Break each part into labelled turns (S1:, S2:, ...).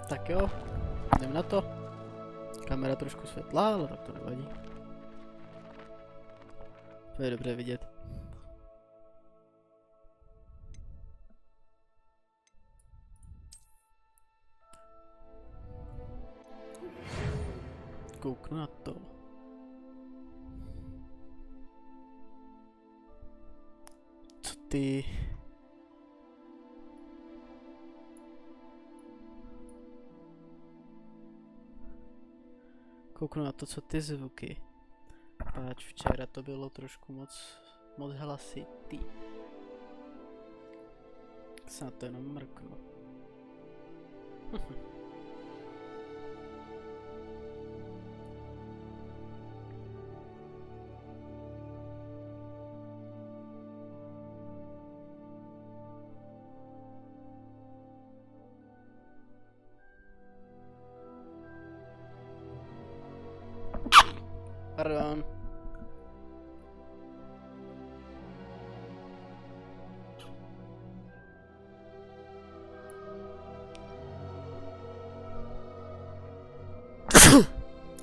S1: Tak jo, jdem na to. Kamera trošku světlá, ale tak to nevadí. To je dobře vidět. Kouknu na to. Co ty? Kouknu na to, co ty zvuky. Páč, včera to bylo trošku moc hlasitý. Se na to jenom mrknu. Pardon.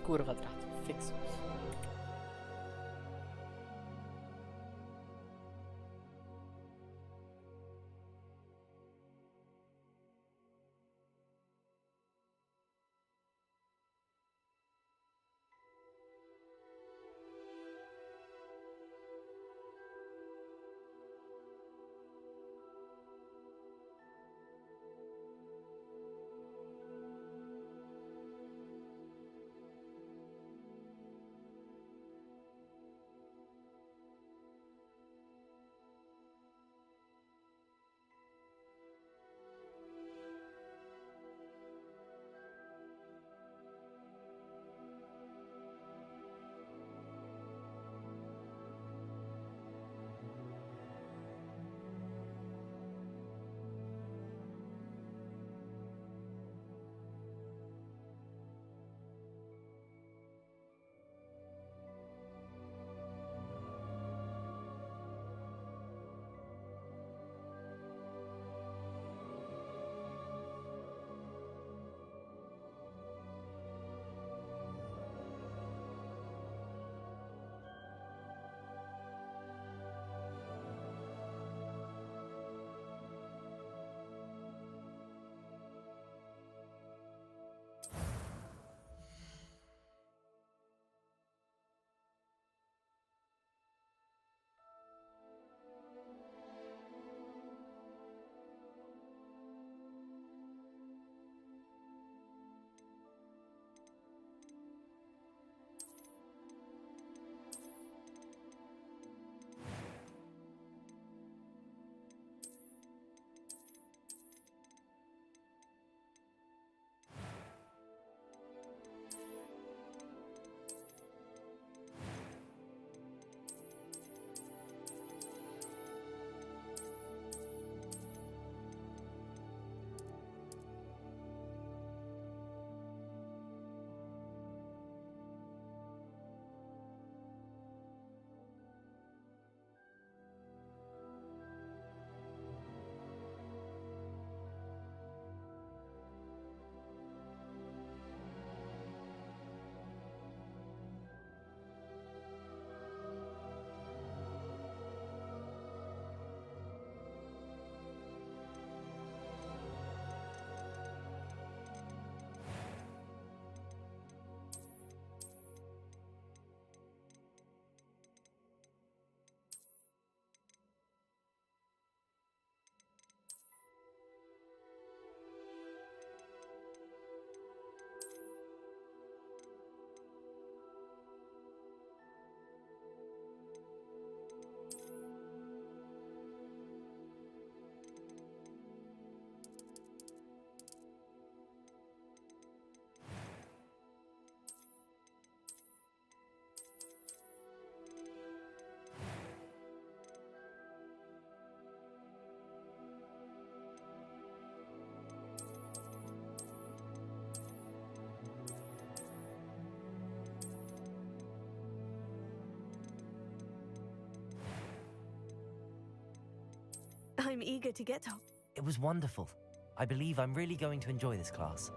S1: Kurva drát, fix.
S2: I'm eager to get to...
S3: It was wonderful.
S2: I believe I'm really going to enjoy this class.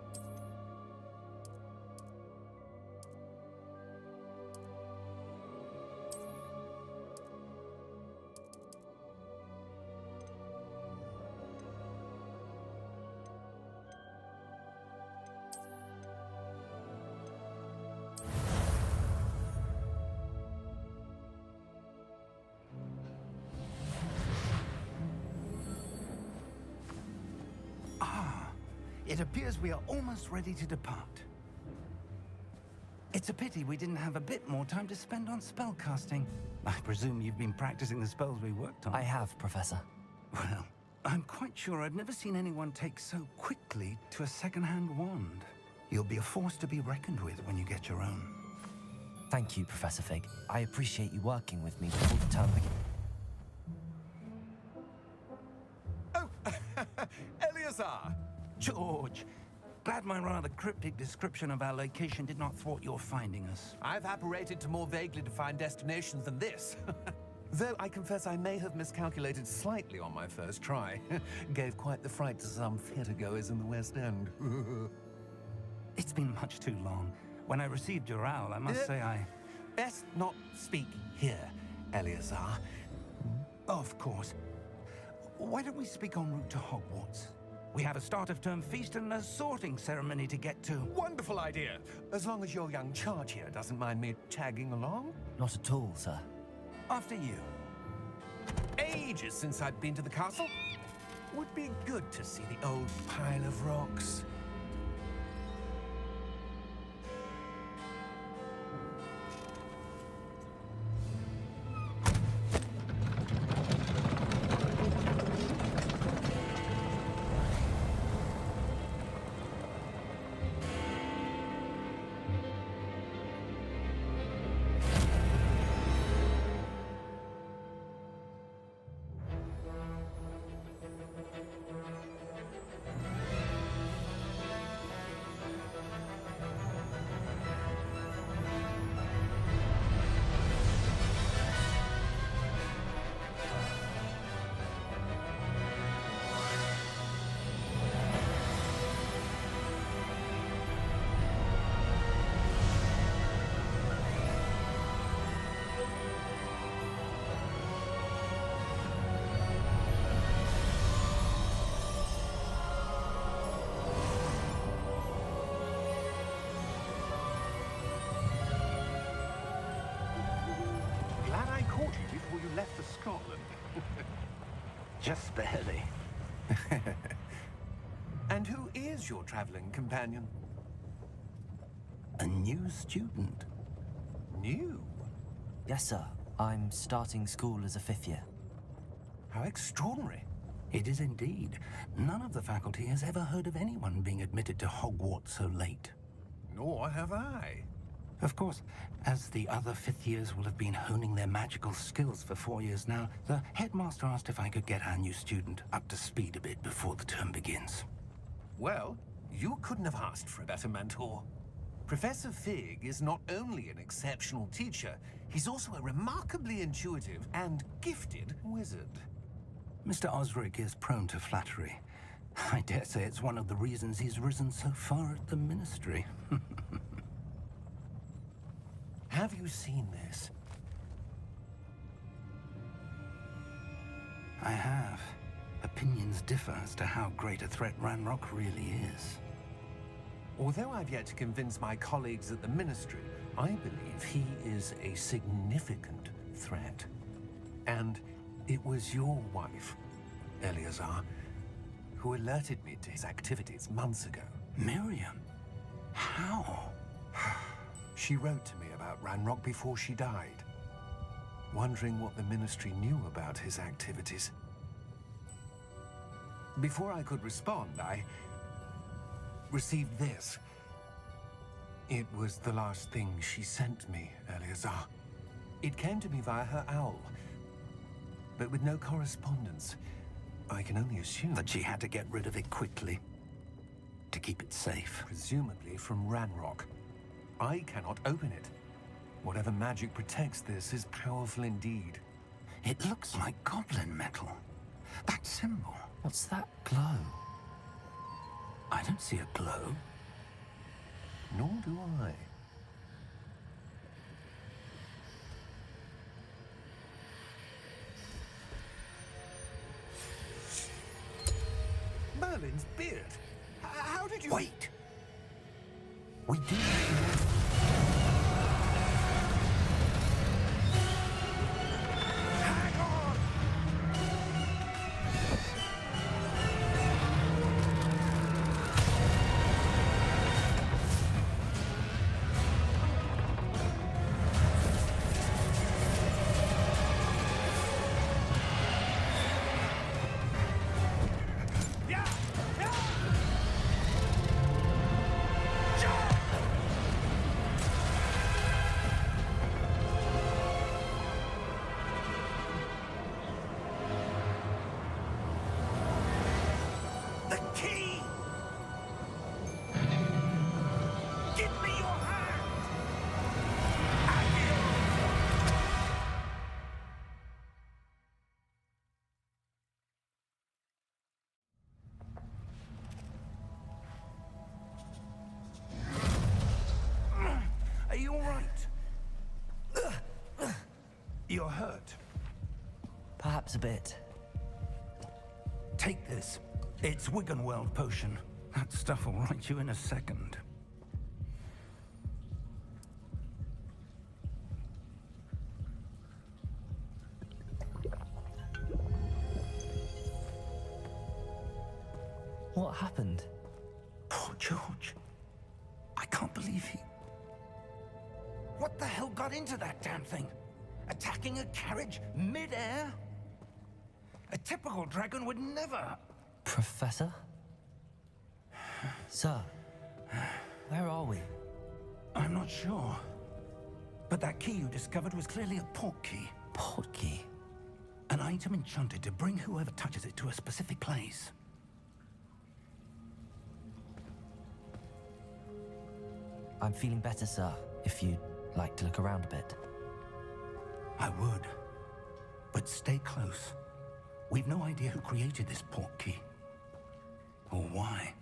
S3: It appears we are almost ready to depart. It's a pity we didn't have a bit more time to spend on spellcasting. I presume you've been practicing the spells we worked on.
S2: I have, Professor.
S3: Well, I'm quite sure I've never seen anyone take so quickly to a second-hand wand. You'll be a force to be reckoned with when you get your own.
S2: Thank you, Professor Fig. I appreciate you working with me before the term begins.
S4: Oh, Eleazar!
S3: George, glad my rather cryptic description of our location did not thwart your finding us.
S4: I've apparated to more vaguely defined destinations than this. Though I confess I may have miscalculated slightly on my first try. Gave quite the fright to some theatre-goers in the West End.
S3: It's been much too long. When I received your owl, I must say I...
S4: Best not speak here, Eleazar.
S3: Of course. Why don't we speak en route to Hogwarts? We have a start-of-term feast and a sorting ceremony to get to.
S4: Wonderful idea! As long as your young charge here doesn't mind me tagging along.
S2: Not at all, sir.
S3: After you.
S4: Ages since I'd been to the castle. Would be good to see the old pile of rocks. Before you left for Scotland.
S3: Just barely.
S4: And who is your traveling companion?
S3: A new student.
S4: New?
S2: Yes, sir. I'm starting school as a 5th year.
S4: How extraordinary.
S3: It is indeed. None of the faculty has ever heard of anyone being admitted to Hogwarts so late.
S4: Nor have I.
S3: Of course, as the other 5th years will have been honing their magical skills for 4 years now, the headmaster asked if I could get our new student up to speed a bit before the term begins.
S4: Well, you couldn't have asked for a better mentor. Professor Fig is not only an exceptional teacher, he's also a remarkably intuitive and gifted wizard.
S3: Mr. Osric is prone to flattery. I dare say it's one of the reasons he's risen so far at the ministry.
S4: Have you seen this?
S3: I have. Opinions differ as to how great a threat Ranrock really is.
S4: Although I've yet to convince my colleagues at the Ministry, I believe he is a significant threat. And it was your wife, Eleazar, who alerted me to his activities months ago.
S3: Miriam? How?
S4: She wrote to me about Ranrock before she died, wondering what the Ministry knew about his activities. Before I could respond, I received this. It was the last thing she sent me, Eleazar. It came to me via her owl, but with no correspondence. I can only assume
S3: That she had to get rid of it quickly, to keep it safe.
S4: presumably from Ranrock. I cannot open it. Whatever magic protects this is powerful indeed.
S3: It looks like goblin metal. That symbol.
S2: What's that glow?
S3: I don't see a glow.
S4: Nor do I. Merlin's beard. How did you...
S3: Wait! We do...
S4: Hang on! Yeah! Yeah! The key! Give me your hand! Are you all right? You're hurt.
S2: Perhaps a bit.
S3: Take this. It's Wiggenweld potion. That stuff will right you in a second.
S2: What happened?
S3: Poor George. I can't believe he... What the hell got into that damn thing? Attacking a carriage mid-air? A typical dragon would never...
S2: Professor? Sir, where are we?
S3: I'm not sure. But that key you discovered was clearly a port key.
S2: Port key?
S3: An item enchanted to bring whoever touches it to a specific place.
S2: I'm feeling better, sir, if you'd like to look around a bit.
S3: I would. But stay close. We've no idea who created this port key. Or why.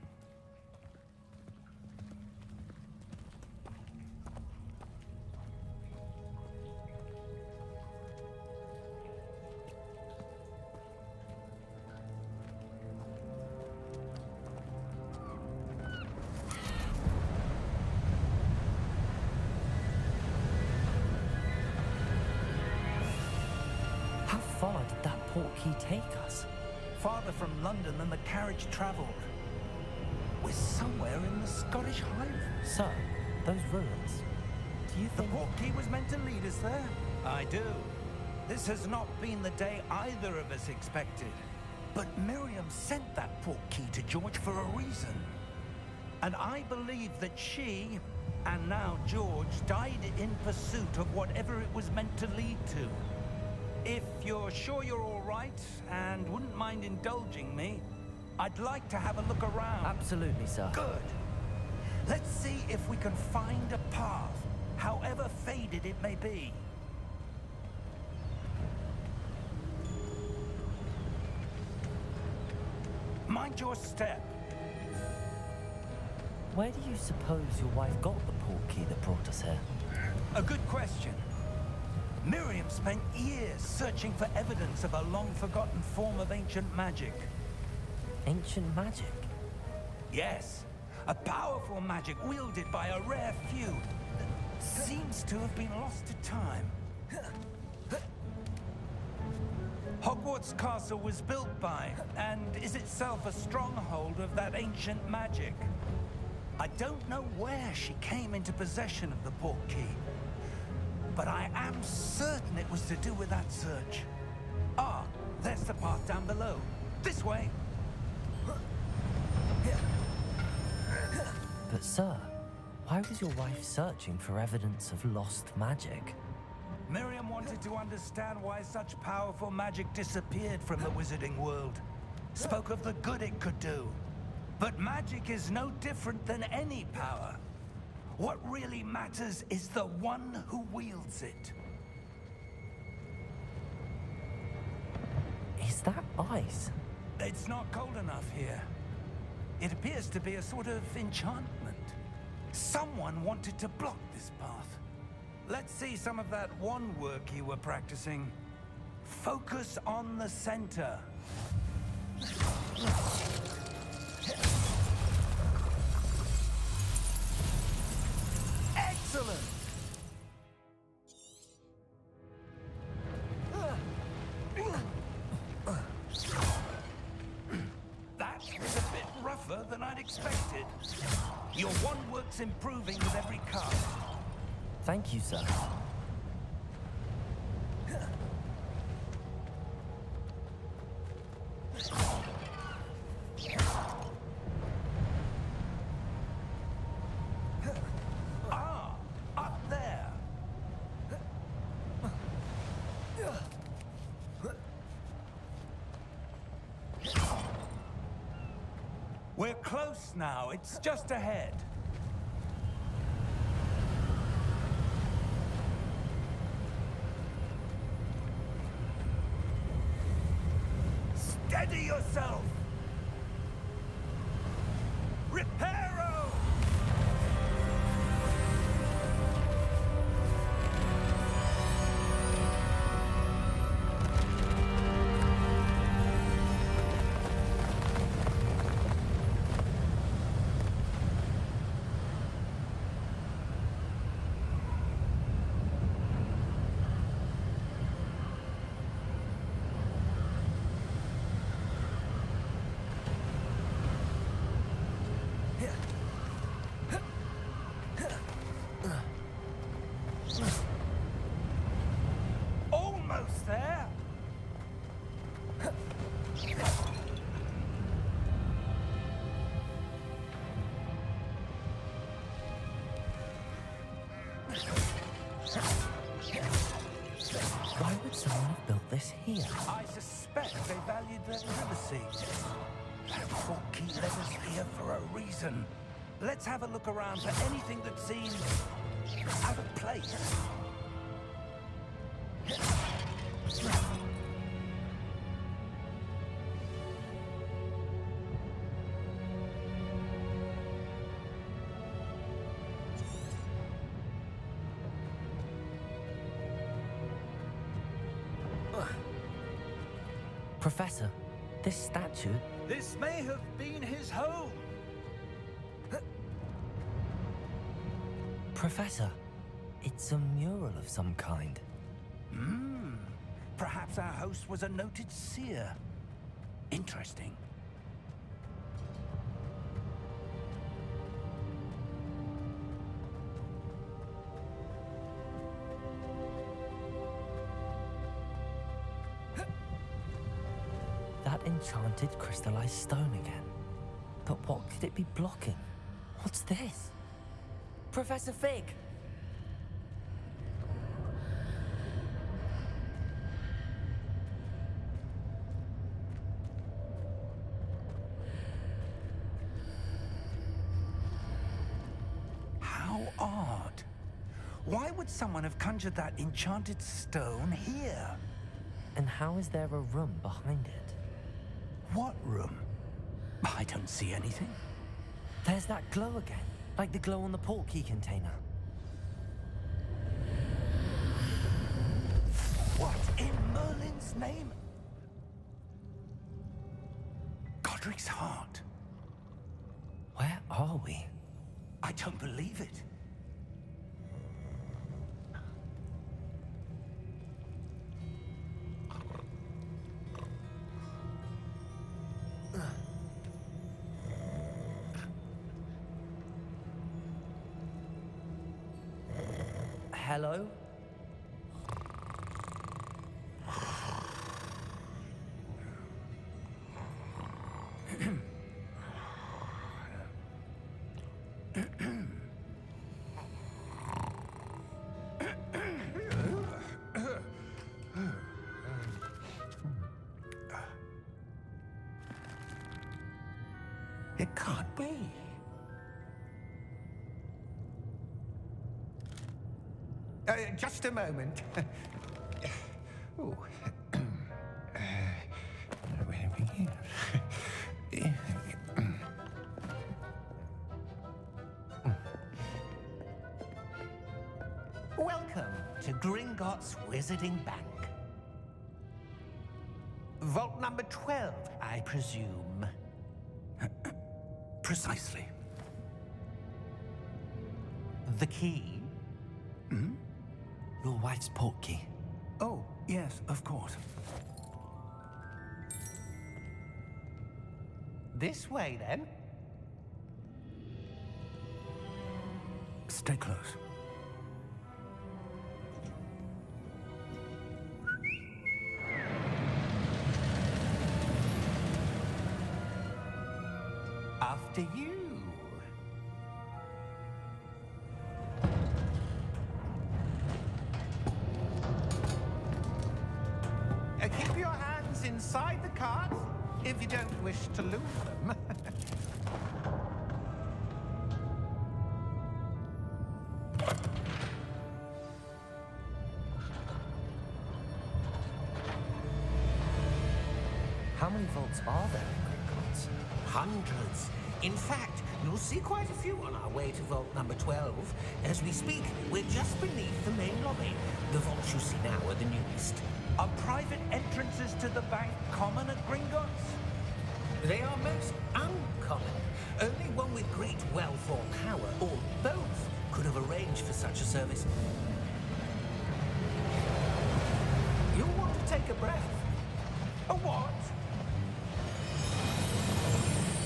S2: How far did that port key take us?
S3: Farther from London than the carriage travelled. We're somewhere in the Scottish Highlands.
S2: Sir, those ruins. Do you
S3: The
S2: think...
S3: port key was meant to lead us there? I do. This has not been the day either of us expected. But Miriam sent that port key to George for a reason. And I believe that she, and now George, died in pursuit of whatever it was meant to lead to. If you're sure you're all right, and wouldn't mind indulging me, I'd like to have a look around.
S2: Absolutely, sir.
S3: Good. Let's see if we can find a path, however faded it may be. Mind your step.
S2: Where do you suppose your wife got the port key that brought us here?
S3: A good question. Miriam spent years searching for evidence of a long-forgotten form of ancient magic.
S2: Ancient magic?
S3: Yes, a powerful magic wielded by a rare few that seems to have been lost to time. Hogwarts Castle was built by, and is itself a stronghold of that ancient magic. I don't know where she came into possession of the port key, but I am certain it was to do with that search. Ah, there's the path down below. This way.
S2: But sir, why was your wife searching for evidence of lost magic?
S3: Miriam wanted to understand why such powerful magic disappeared from the wizarding world. Spoke of the good it could do. But magic is no different than any power. What really matters is the one who wields it.
S2: Is that ice?
S3: It's not cold enough here. It appears to be a sort of enchantment. Someone wanted to block this path. Let's see some of that wand work you were practicing. Focus on the center. Excellent! That was a bit rougher than I'd expected. Your wand work's improving with every cast.
S2: Thank you, sir.
S3: Ah, up there. We're close now. It's just ahead. Steady yourself! Reparo! Almost there.
S2: Why would someone have built this here?
S3: I suspect they valued their privacy. That poor key led us here for a reason. Let's have a look around for anything that seems out of place.
S2: Professor, this statue...
S3: This may have been his home.
S2: Professor, it's a mural of some kind.
S3: Perhaps our host was a noted seer. Interesting.
S2: That enchanted crystallized stone again. But what could it be blocking? What's this? Professor Fig!
S3: How odd. Why would someone have conjured that enchanted stone here?
S2: And how is there a room behind it?
S3: What room? I don't see anything.
S2: There's that glow again, like the glow on the portkey container.
S3: What in Merlin's name? Godric's heart.
S2: Where are we?
S3: I don't believe it.
S2: Hello?
S3: It can't be.
S4: Just a moment. Ooh. Where are we here?
S3: Welcome to Gringotts Wizarding Bank. Vault number 12, I presume.
S4: Precisely.
S3: The key?
S2: Your wife's portkey.
S4: Oh, yes, of course.
S3: This way, then.
S4: Stay close.
S3: After you. Keep your hands inside the cart if you don't wish to lose them.
S2: How many vaults are there in Gringotts?
S3: Hundreds. In fact, you'll see quite a few on our way to vault number 12. As we speak, we're just beneath the main lobby. The vaults you see now are the newest. Are private entrances to the bank common at Gringotts? They are most uncommon. Only one with great wealth or power, or both, could have arranged for such a service. You'll want to take a breath. A what?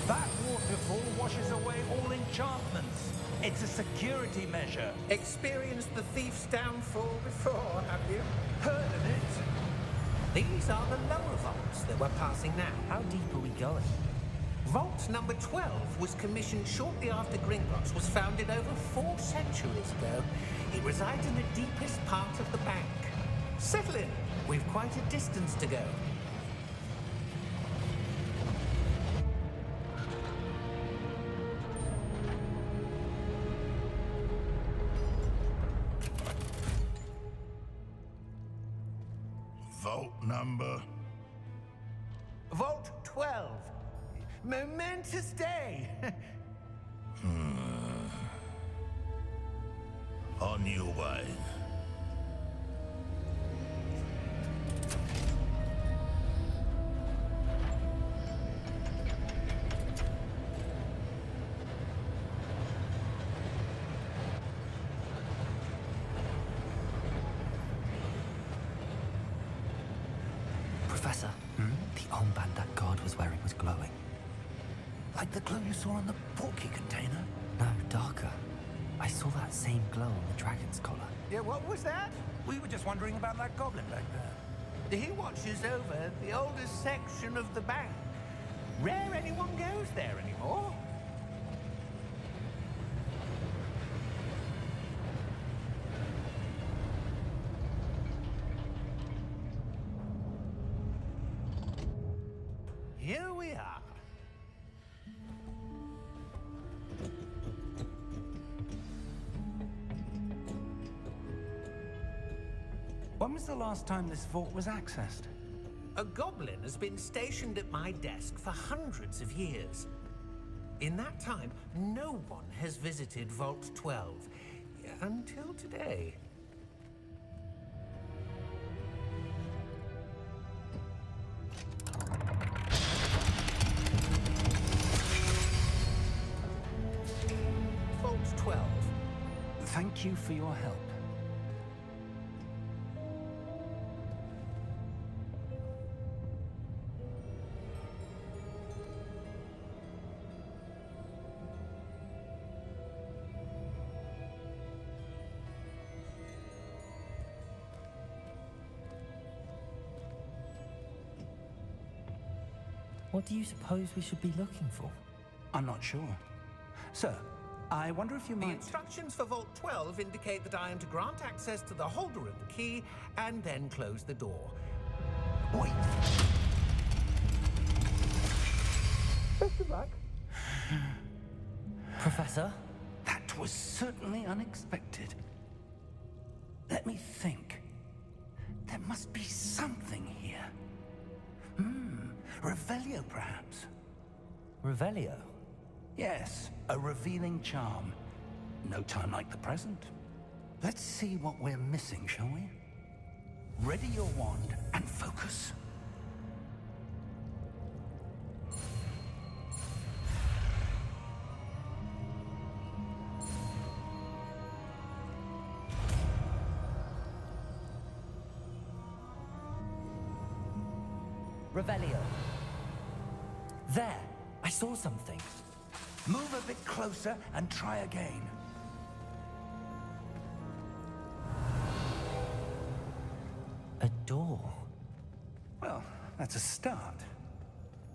S3: That waterfall washes away all enchantments. It's a security measure. Experienced the thief's downfall before, have you? Heard of it? These are the lower vaults that we're passing now.
S2: How deep are we going?
S3: Vault number 12 was commissioned shortly after Gringotts was founded over 4 centuries ago. It resides in the deepest part of the bank. Settle in. We've quite a distance to go.
S5: Vault number?
S3: Vault 12. Momentous day.
S5: On your way.
S2: Professor, the armband that guard was wearing was glowing.
S4: Like the glow you saw on the portkey container?
S2: No, darker. I saw that same glow on the dragon's collar.
S3: Yeah, what was that?
S4: We were just wondering about that goblin back there.
S3: He watches over the oldest section of the bank. Rare anyone goes there anymore. Here we are.
S4: When was the last time this vault was accessed?
S3: A goblin has been stationed at my desk for hundreds of years. In that time, no one has visited Vault 12 until today. Vault 12.
S4: Thank you for your help.
S2: What do you suppose we should be looking for?
S4: I'm not sure. Sir, I wonder if you
S3: The
S4: might...
S3: instructions for Vault 12 indicate that I am to grant access to the holder of the key and then close the door.
S4: Wait!
S3: Best of luck.
S2: Professor?
S4: That was certainly unexpected. Let me think. There must be something here. Revelio, perhaps?
S2: Revelio?
S4: Yes, a revealing charm. No time like the present.
S3: Let's see what we're missing, shall we? Ready your wand and focus.
S2: Revelio. There! I saw something.
S3: Move a bit closer and try again.
S2: A door.
S3: Well, that's a start.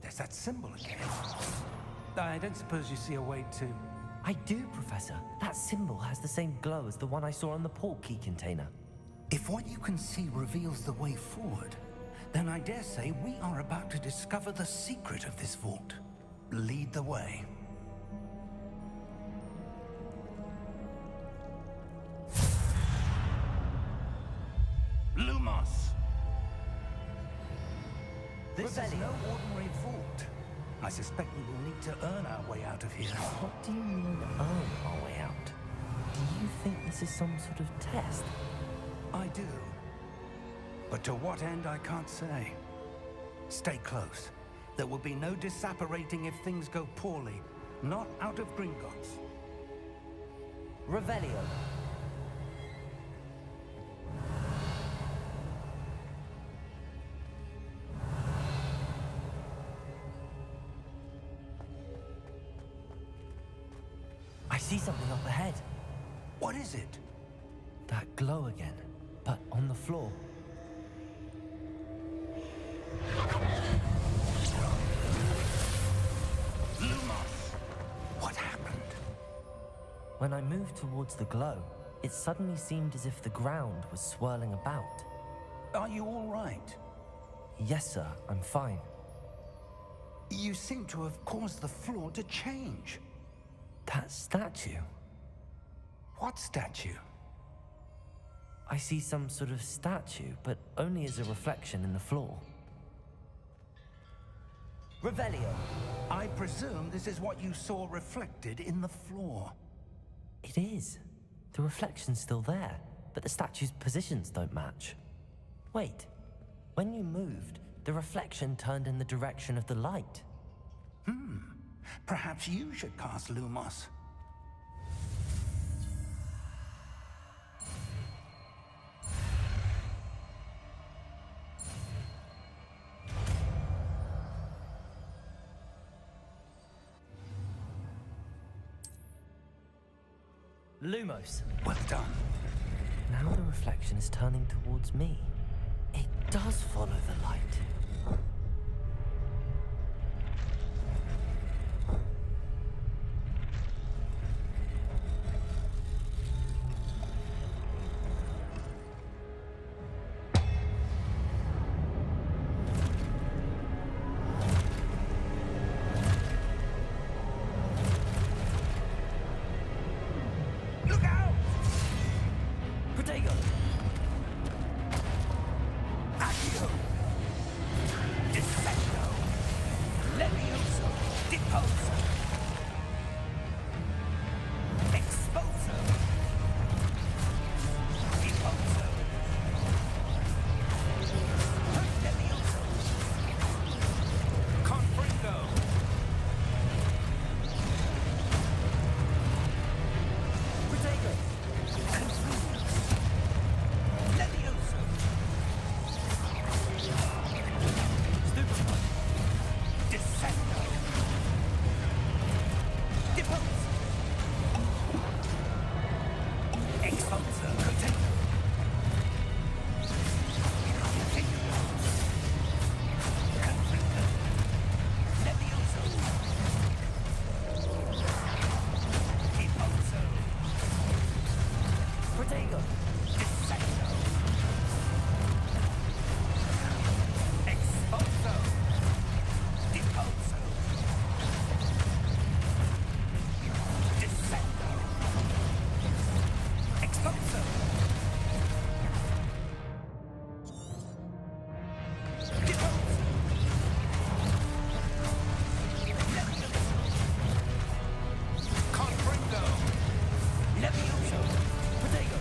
S3: There's that symbol again. I don't suppose you see a way to...
S2: I do, Professor. That symbol has the same glow as the one I saw on the port key container.
S3: If what you can see reveals the way forward, then I dare say we are about to discover the secret of this vault. Lead the way. Lumos! This is no ordinary vault. I suspect we will need to earn our way out of here.
S2: What do you mean, earn our way out? Do you think this is some sort of test?
S3: I do. But to what end, I can't say. Stay close. There will be no disapparating if things go poorly. Not out of Gringotts.
S2: Revelio. I see something up ahead.
S3: What is it?
S2: That glow again, but on the floor.
S3: Lumos! What happened?
S2: When I moved towards the glow, it suddenly seemed as if the ground was swirling about.
S3: Are you all right?
S2: Yes, sir, I'm fine.
S3: You seem to have caused the floor to change.
S2: That statue.
S3: What statue?
S2: I see some sort of statue, but only as a reflection in the floor. Revelio.
S3: I presume this is what you saw reflected in the floor.
S2: It is. The reflection's still there, but the statue's positions don't match. Wait. When you moved, the reflection turned in the direction of the light.
S3: Perhaps you should cast Lumos.
S2: Lumos.
S3: Well done.
S2: Now the reflection is turning towards me. It does follow the light.
S3: Look out!
S2: Protego!
S3: Accio! Descendo! Levioso! Deposo! Exposo! Deposo! Levioso! Confringo!
S2: Protego!
S3: Levioso!
S2: Stupefy!
S3: Descendo! Deposo! Exposo! Protego! Confringo! Levioso! Deposo!
S2: Protego!
S3: Descendo! Exposo! Deposo! Descendo! Exposo! Deposo! Levioso! Confringo! Levioso!
S2: Protego!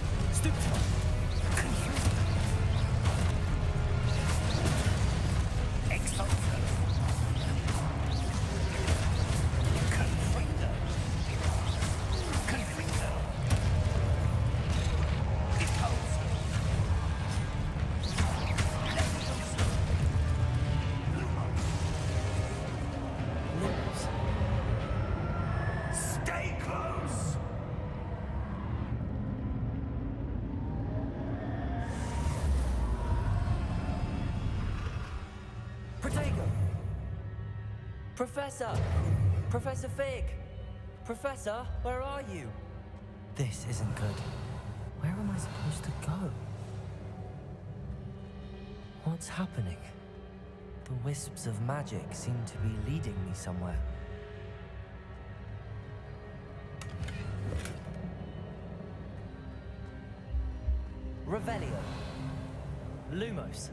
S2: Professor! Professor Fig! Professor, where are you? This isn't good. Where am I supposed to go? What's happening? The wisps of magic seem to be leading me somewhere. Revelio. Lumos.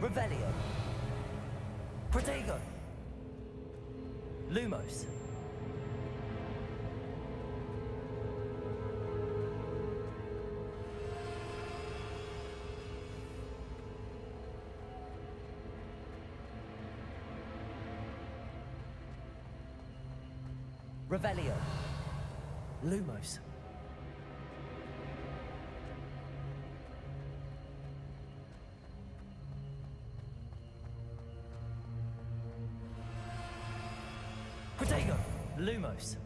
S2: Revelio. Protego. Lumos. Revelio. Lumos. Protego. Lumos.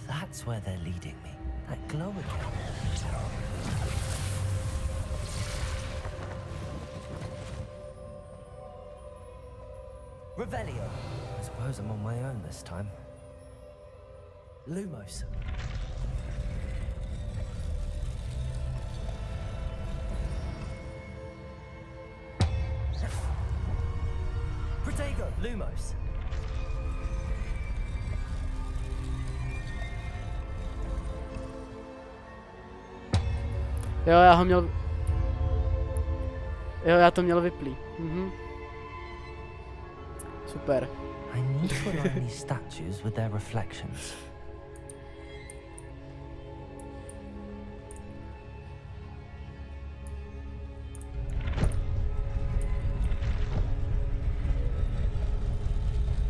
S2: That's where they're leading me. That glow again. Revelio. I suppose I'm on my own this time. Lumos. Protego. Lumos.
S1: Jo, já ho měl... Jo, já to měl vyplý. Super.
S2: I need to align these statues with their reflections.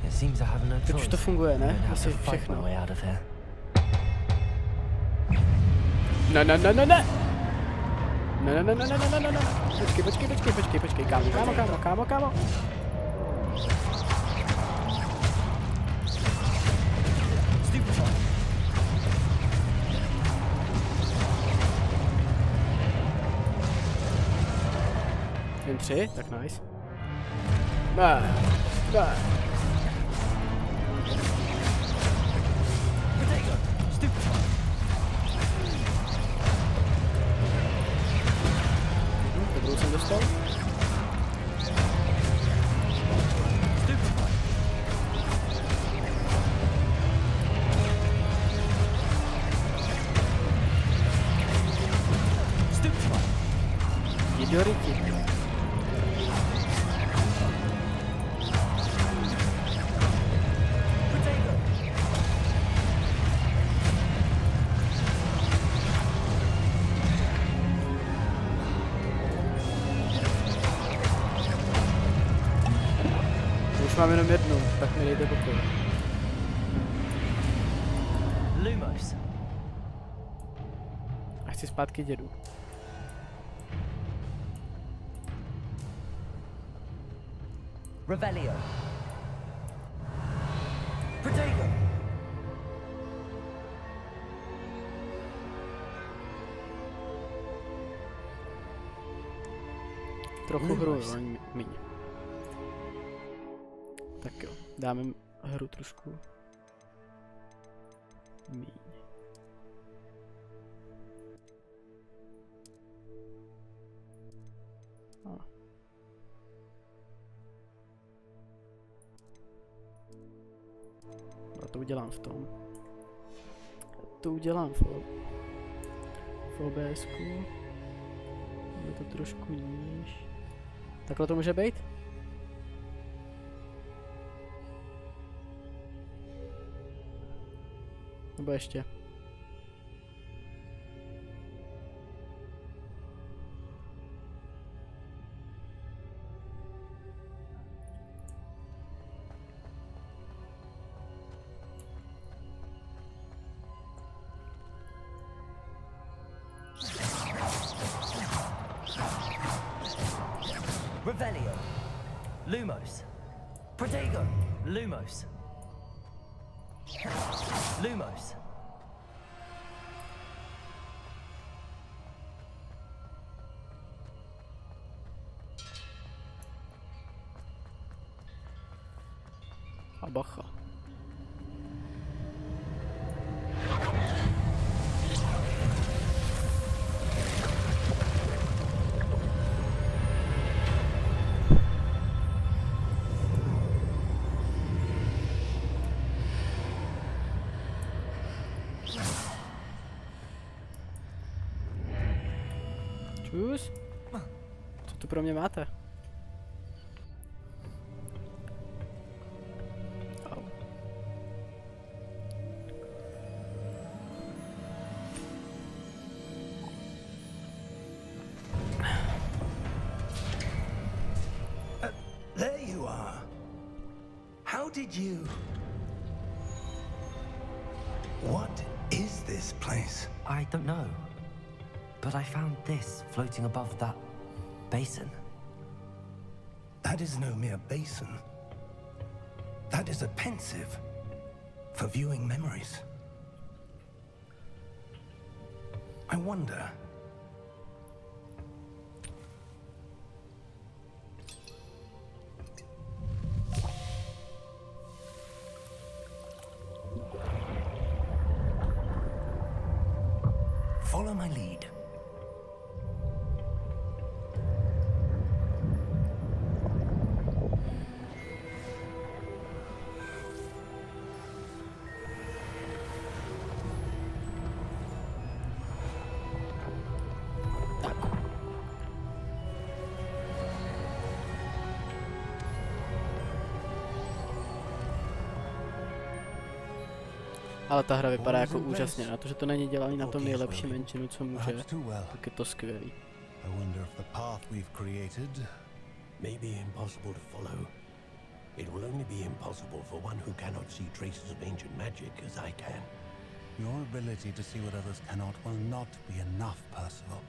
S2: It seems I have no
S1: Teď už
S2: choice.
S1: to funguje, ne?
S2: I'm gonna have
S1: Asi
S2: to fight my
S1: všechno.
S2: way out of here.
S1: Ne, ne, ne, ne, ne! Ne, ne, ne, ne, ne, ne, ne, ne, počkej, kámo. Jen 3, tak nice. Ne. Dobrou jsem dostal. Jedoriti. Už mám jenom jednu, tak mi dejte pokoj.
S2: Lumos.
S1: A chci zpátky dědu.
S2: Revelio. Protego.
S1: Trochu hru, ale míň. Tak jo, dáme hru trošku míň. to udělám v tom. To udělám v OBSku. Je to trošku níž. Takhle to může být? Nebo ještě?
S2: Revelio. Lumos. Protego. Lumos. Lumos.
S1: A bacha. Čus? Co tu pro mě máte? Au.
S3: There you are. How did you... What is this place?
S2: I don't know. But I found this floating above that basin.
S3: That is no mere basin. That is a pensive for viewing memories. I wonder... Follow my lead.
S1: Ale ta hra vypadá jako úžasně, na to, že to není dělaný na tom nejlepším engineu, co může, tak je to skvělý.
S6: I wonder if the path we've created
S7: may be impossible to follow. It will only be impossible for one who cannot see traces of ancient magic as I can.
S6: Your ability to see what others cannot will not be enough, Percival.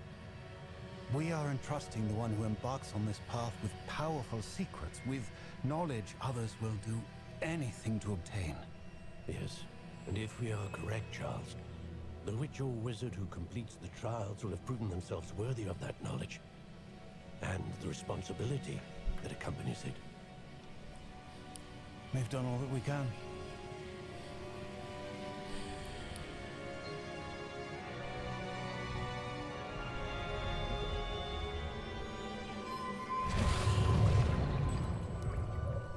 S6: We are entrusting the one who embarks on this path with powerful secrets, with knowledge others will do anything to obtain.
S7: Yes, and if we are correct, Charles, the witch or wizard who completes the trials will have proven themselves worthy of that knowledge, and the responsibility that accompanies it.
S6: We've done all that we can.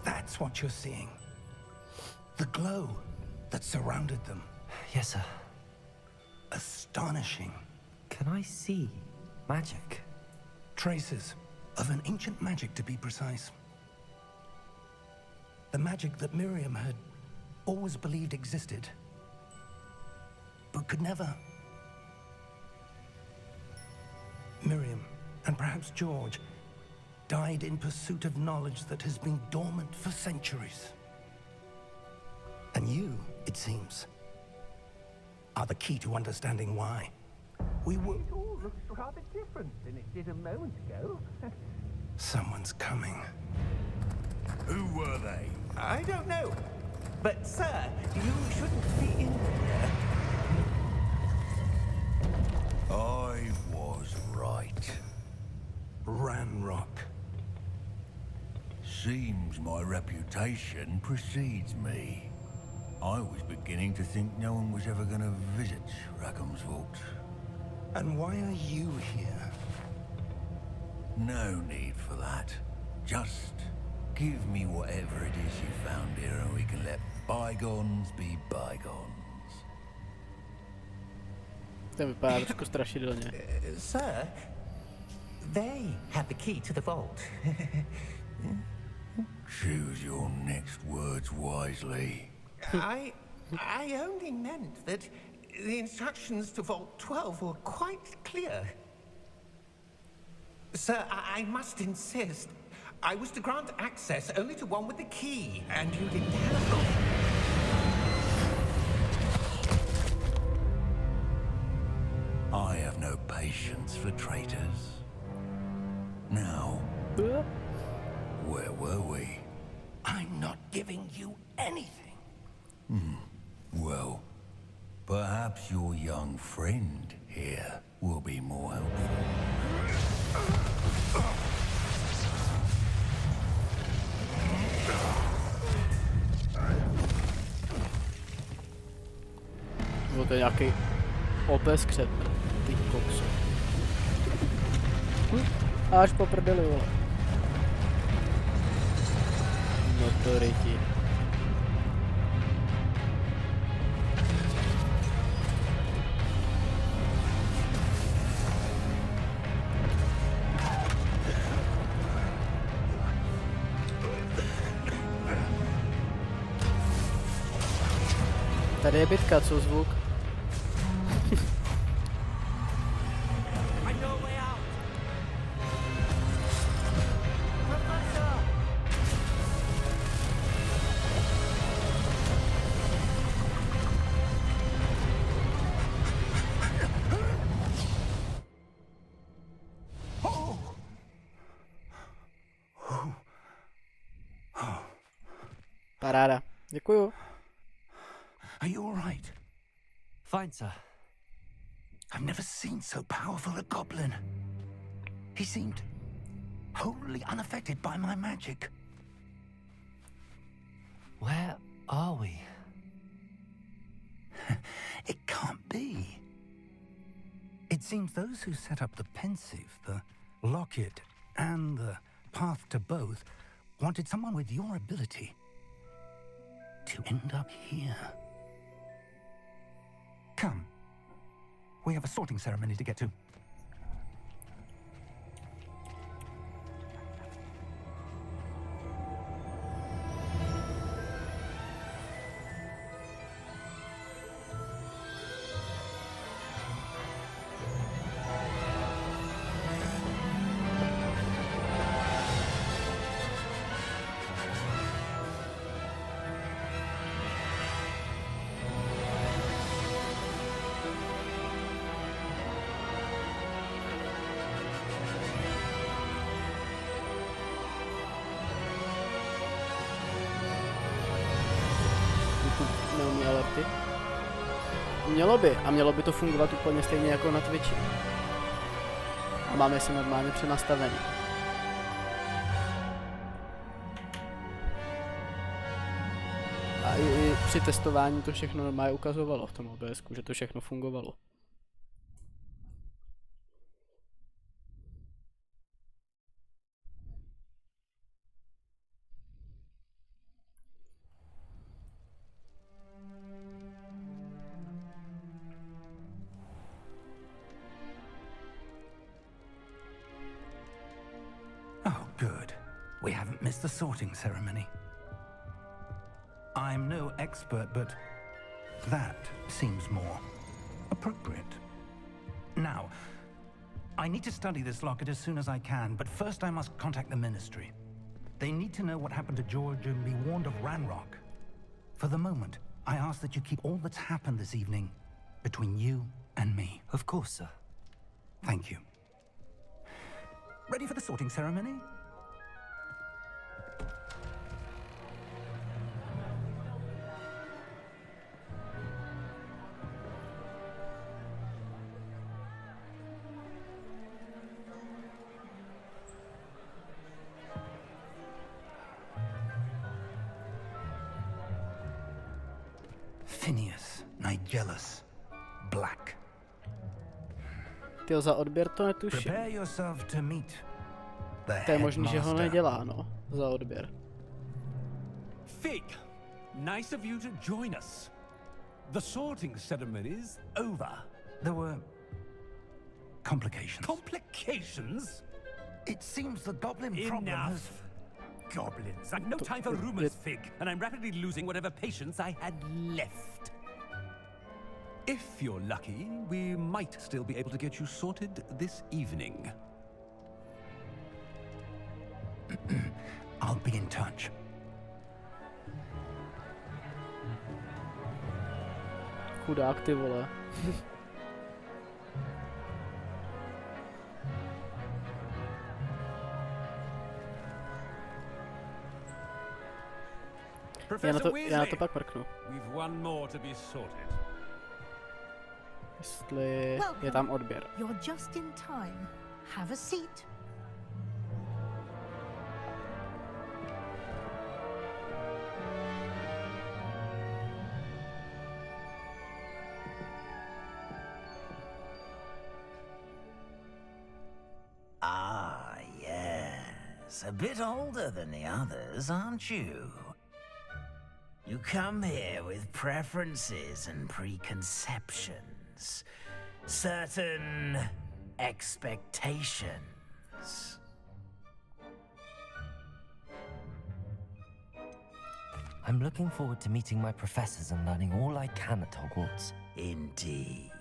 S3: That's what you're seeing. The glow that surrounded them.
S2: Yes, sir.
S3: Astonishing.
S2: Can I see magic?
S3: Traces of an ancient magic, to be precise. The magic that Miriam had always believed existed, but could never. Miriam, and perhaps George, died in pursuit of knowledge that has been dormant for centuries. And you, it seems, are the key to understanding why. We were...
S8: It all looks rather different than it did a moment ago.
S3: Someone's coming.
S5: Who were they?
S8: I don't know. But, sir, you shouldn't be in here.
S5: I was right.
S3: Ranrock.
S5: Seems my reputation precedes me. I was beginning to think no one was ever going to visit Rackham's Vault.
S3: And why are you here?
S5: No need for that. Just give me whatever it is you found here and we can let bygones be bygones.
S1: To vypadá trošku strašidelně.
S8: Sir, they have the key to the vault.
S5: Choose your next words wisely.
S8: I only meant that the instructions to Vault 12 were quite clear. Sir, I must insist. I was to grant access only to one with the key, and you didn't have it.
S5: I have no patience for traitors. Now, where were we?
S3: I'm not giving you anything.
S5: Well, perhaps your young friend here will be more helpful.
S1: Bylo to nějaký OP skřep. Ty kokso. Až po prdeli, vole. No to ryti. Tady je bitka, co zvuk? Paráda. Děkuju.
S3: Are you all right?
S2: Fine, sir.
S3: I've never seen so powerful a goblin. He seemed wholly unaffected by my magic.
S2: Where are we?
S3: It can't be. It seems those who set up the pensive, the locket, and the path to both wanted someone with your ability to end up here. Come. We have a sorting ceremony to get to.
S1: Neumí alerty. Mělo by. A mělo by to fungovat úplně stejně jako na Twitchi. A máme si normálně přenastavený. A i při testování to všechno normálně ukazovalo v tom OBSku, že to všechno fungovalo.
S3: Good. We haven't missed the sorting ceremony. I'm no expert, but that seems more appropriate. Now, I need to study this locket as soon as I can, but first I must contact the Ministry. They need to know what happened to George and be warned of Ranrock. For the moment, I ask that you keep all that's happened this evening between you and me.
S2: Of course, sir.
S3: Thank you. Ready for the sorting ceremony? Phineas, Nigellus, Black.
S1: Tyjo, za odběr to netuším.
S3: Prepare yourself to meet the
S1: To je možný, že ho
S3: headmaster.
S1: nedělá, no. Za odběr.
S9: Fig!
S3: Nice of you to join us. The sorting ceremony's over.
S4: There were complications.
S3: Complications?
S4: It seems the goblin problem has...
S3: Enough. Goblins. I've no time for rumors, Fig, and I'm rapidly losing whatever patience I had left. If you're lucky, we might still be able to get you sorted this evening.
S4: I'll be in touch.
S1: Chudák, ty vole. Já na to pak mrknu.
S3: We've one more to be sorted.
S1: Jestli je tam odběr.
S9: You're just in time. Have a seat.
S10: Ah, yes. A bit older than the others, aren't you? You come here with preferences and preconceptions. Certain expectations.
S2: I'm looking forward to meeting my professors and learning all I can at Hogwarts.
S10: Indeed.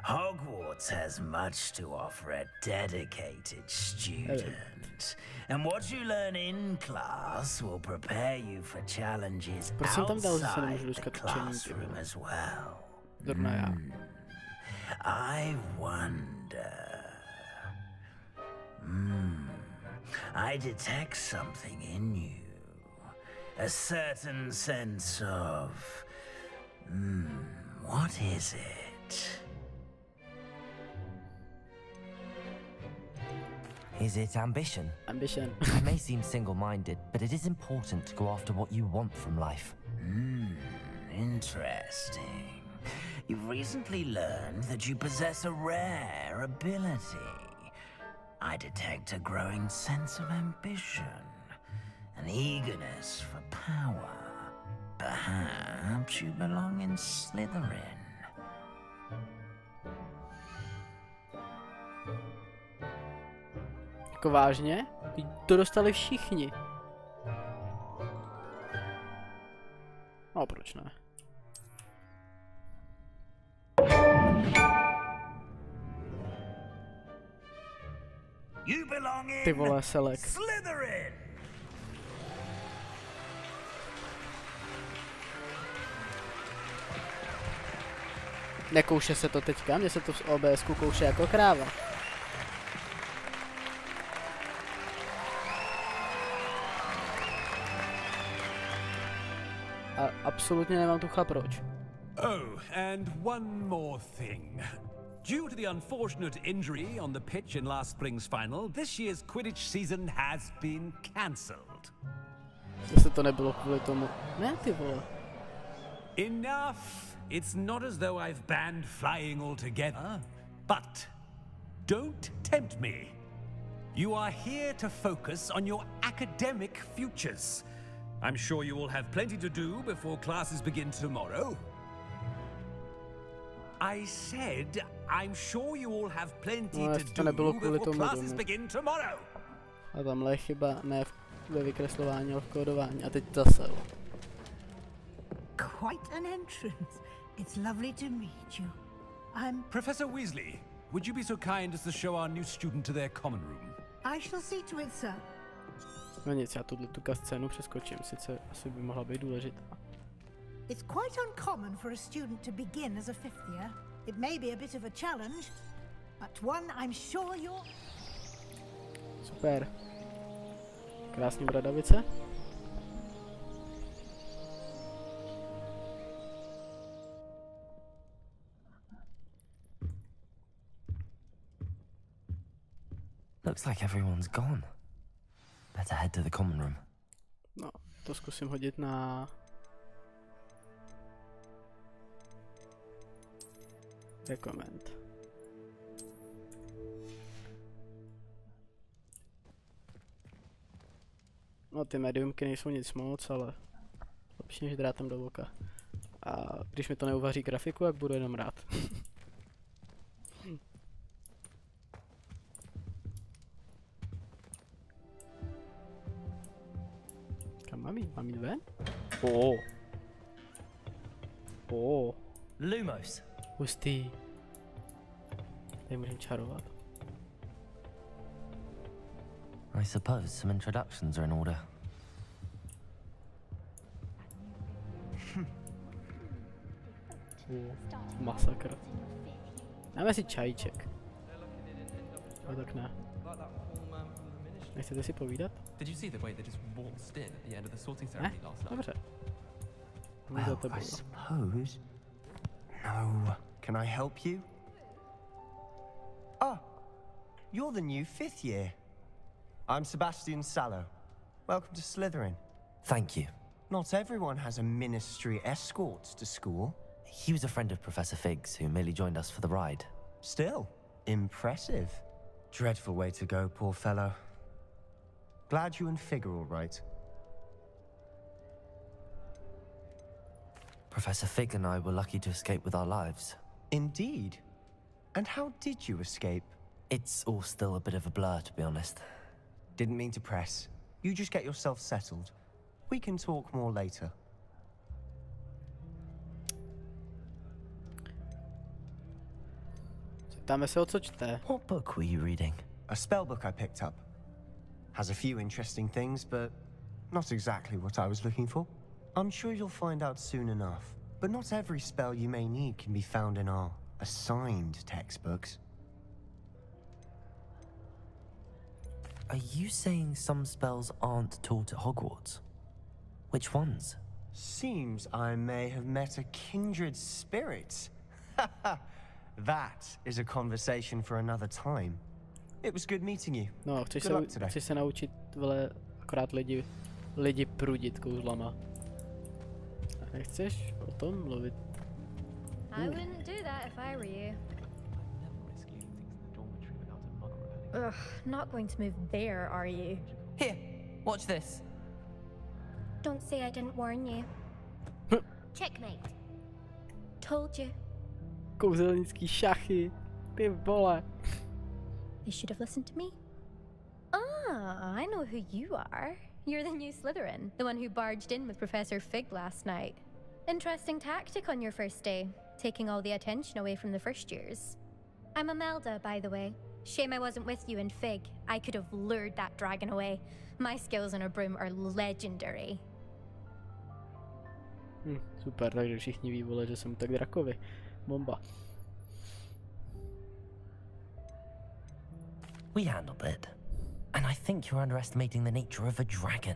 S10: Hogwarts has much to offer a dedicated student. And what you learn in class will prepare you for challenges outside the classroom as well. I wonder... I detect something in you. A certain sense of... what is it?
S2: Is it ambition?
S1: Ambition.
S2: I may seem single-minded, but it is important to go after what you want from life.
S10: Interesting. You've recently learned that you possess a rare ability. I detect a growing sense of ambition, an eagerness for power. Perhaps you belong in Slytherin.
S1: Jako vážně? To dostali všichni. No, proč ne? Ty vole, Selek.
S10: Slytherin.
S1: Nekouše se to teďka, mně se to z OBSku kouše jako kráva. A absolutně nemám tucha proč.
S3: Oh, and one more thing. Due to the unfortunate injury on the pitch in last spring's final, this year's Quidditch season has been cancelled.
S1: Jestli to nebylo kvůli tomu. Ne, ty vole.
S3: Enough! It's not as though I've banned flying altogether, but don't tempt me. You are here to focus on your academic futures. I'm sure you will have plenty to do before classes begin tomorrow. I said, I'm sure you all have plenty to do before classes begin tomorrow.
S1: A tamhle je chyba ne ve vykreslování, ale v kódování. A teď zase.
S9: Quite an entrance. It's lovely to meet you. I'm...
S3: Professor Weasley, would you be so kind as to show our new student to their common room?
S9: I shall see to it, sir.
S1: No nic, já tu scénu přeskočím, sice asi by mohla být důležitá.
S9: It's quite uncommon for a student to begin as a fifth year. It may be a bit of a challenge, but one I'm sure you're...
S1: Super. Krásný bradavice.
S2: Looks like everyone's gone. Better head to the common room.
S1: No, to zkusím hodit na... Recommend. No ty mediumky nejsou nic moc, ale lepší než drátem do oka. A když mi to neuvaří grafiku, jak budu jenom rád. Kam mám jít? Mám jít ven?
S2: Lumos.
S1: Hustý. Tady můžeme čarovat.
S2: I suppose some introductions are in order.
S1: Masakr. Dáme si čajíček. No tak ne. Nechcete si povídat?
S11: Did you see the way they just waltzed in at the end of the sorting
S1: Ne?
S11: ceremony last night?
S1: Dobře.
S12: Well, I suppose. No. Can I help you? Oh, you're the new 5th year. I'm Sebastian Sallow. Welcome to Slytherin.
S2: Thank you.
S12: Not everyone has a ministry escort to school.
S2: He was a friend of Professor Fig's who merely joined us for the ride.
S12: Still, impressive. Dreadful way to go, poor fellow. Glad you and Fig are all right.
S2: Professor Fig and I were lucky to escape with our lives.
S12: Indeed. And how did you escape?
S2: It's all still a bit of a blur, to be honest.
S12: Didn't mean to press. You just get yourself settled. We can talk more later.
S1: Zeptáme se, o co čte.
S2: What book were you reading?
S12: A spell book I picked up. Has a few interesting things, but not exactly what I was looking for. I'm sure you'll find out soon enough. But not every spell you may need can be found in our assigned textbooks.
S2: Are you saying some spells aren't taught at Hogwarts? Which ones?
S12: Seems I may have met a kindred spirit. That is a conversation for another time. It was good meeting you.
S1: No, chceš se naučit, vole, akorát lidi prudit kouzlama. A nechceš o tom mluvit?
S13: I wouldn't do that if I were you. Ugh, not going to move there, are you?
S14: Here, watch this.
S13: Don't say I didn't warn you. Checkmate. Told you.
S1: Kouzelnický šachy. Ty vole.
S13: You should have listened to me. Ah, I know who you are. You're the new Slytherin, the one who barged in with Professor Fig last night. Interesting tactic on your first day, taking all the attention away from the first years. I'm Imelda, by the way. Shame I wasn't with you in Fig. I could have lured that dragon away. My skills on a broom are legendary.
S1: Super, takže všichni ví, vole, že jsem tak drakovi. Bomba.
S2: We handled it. And I think you're underestimating the nature of a dragon.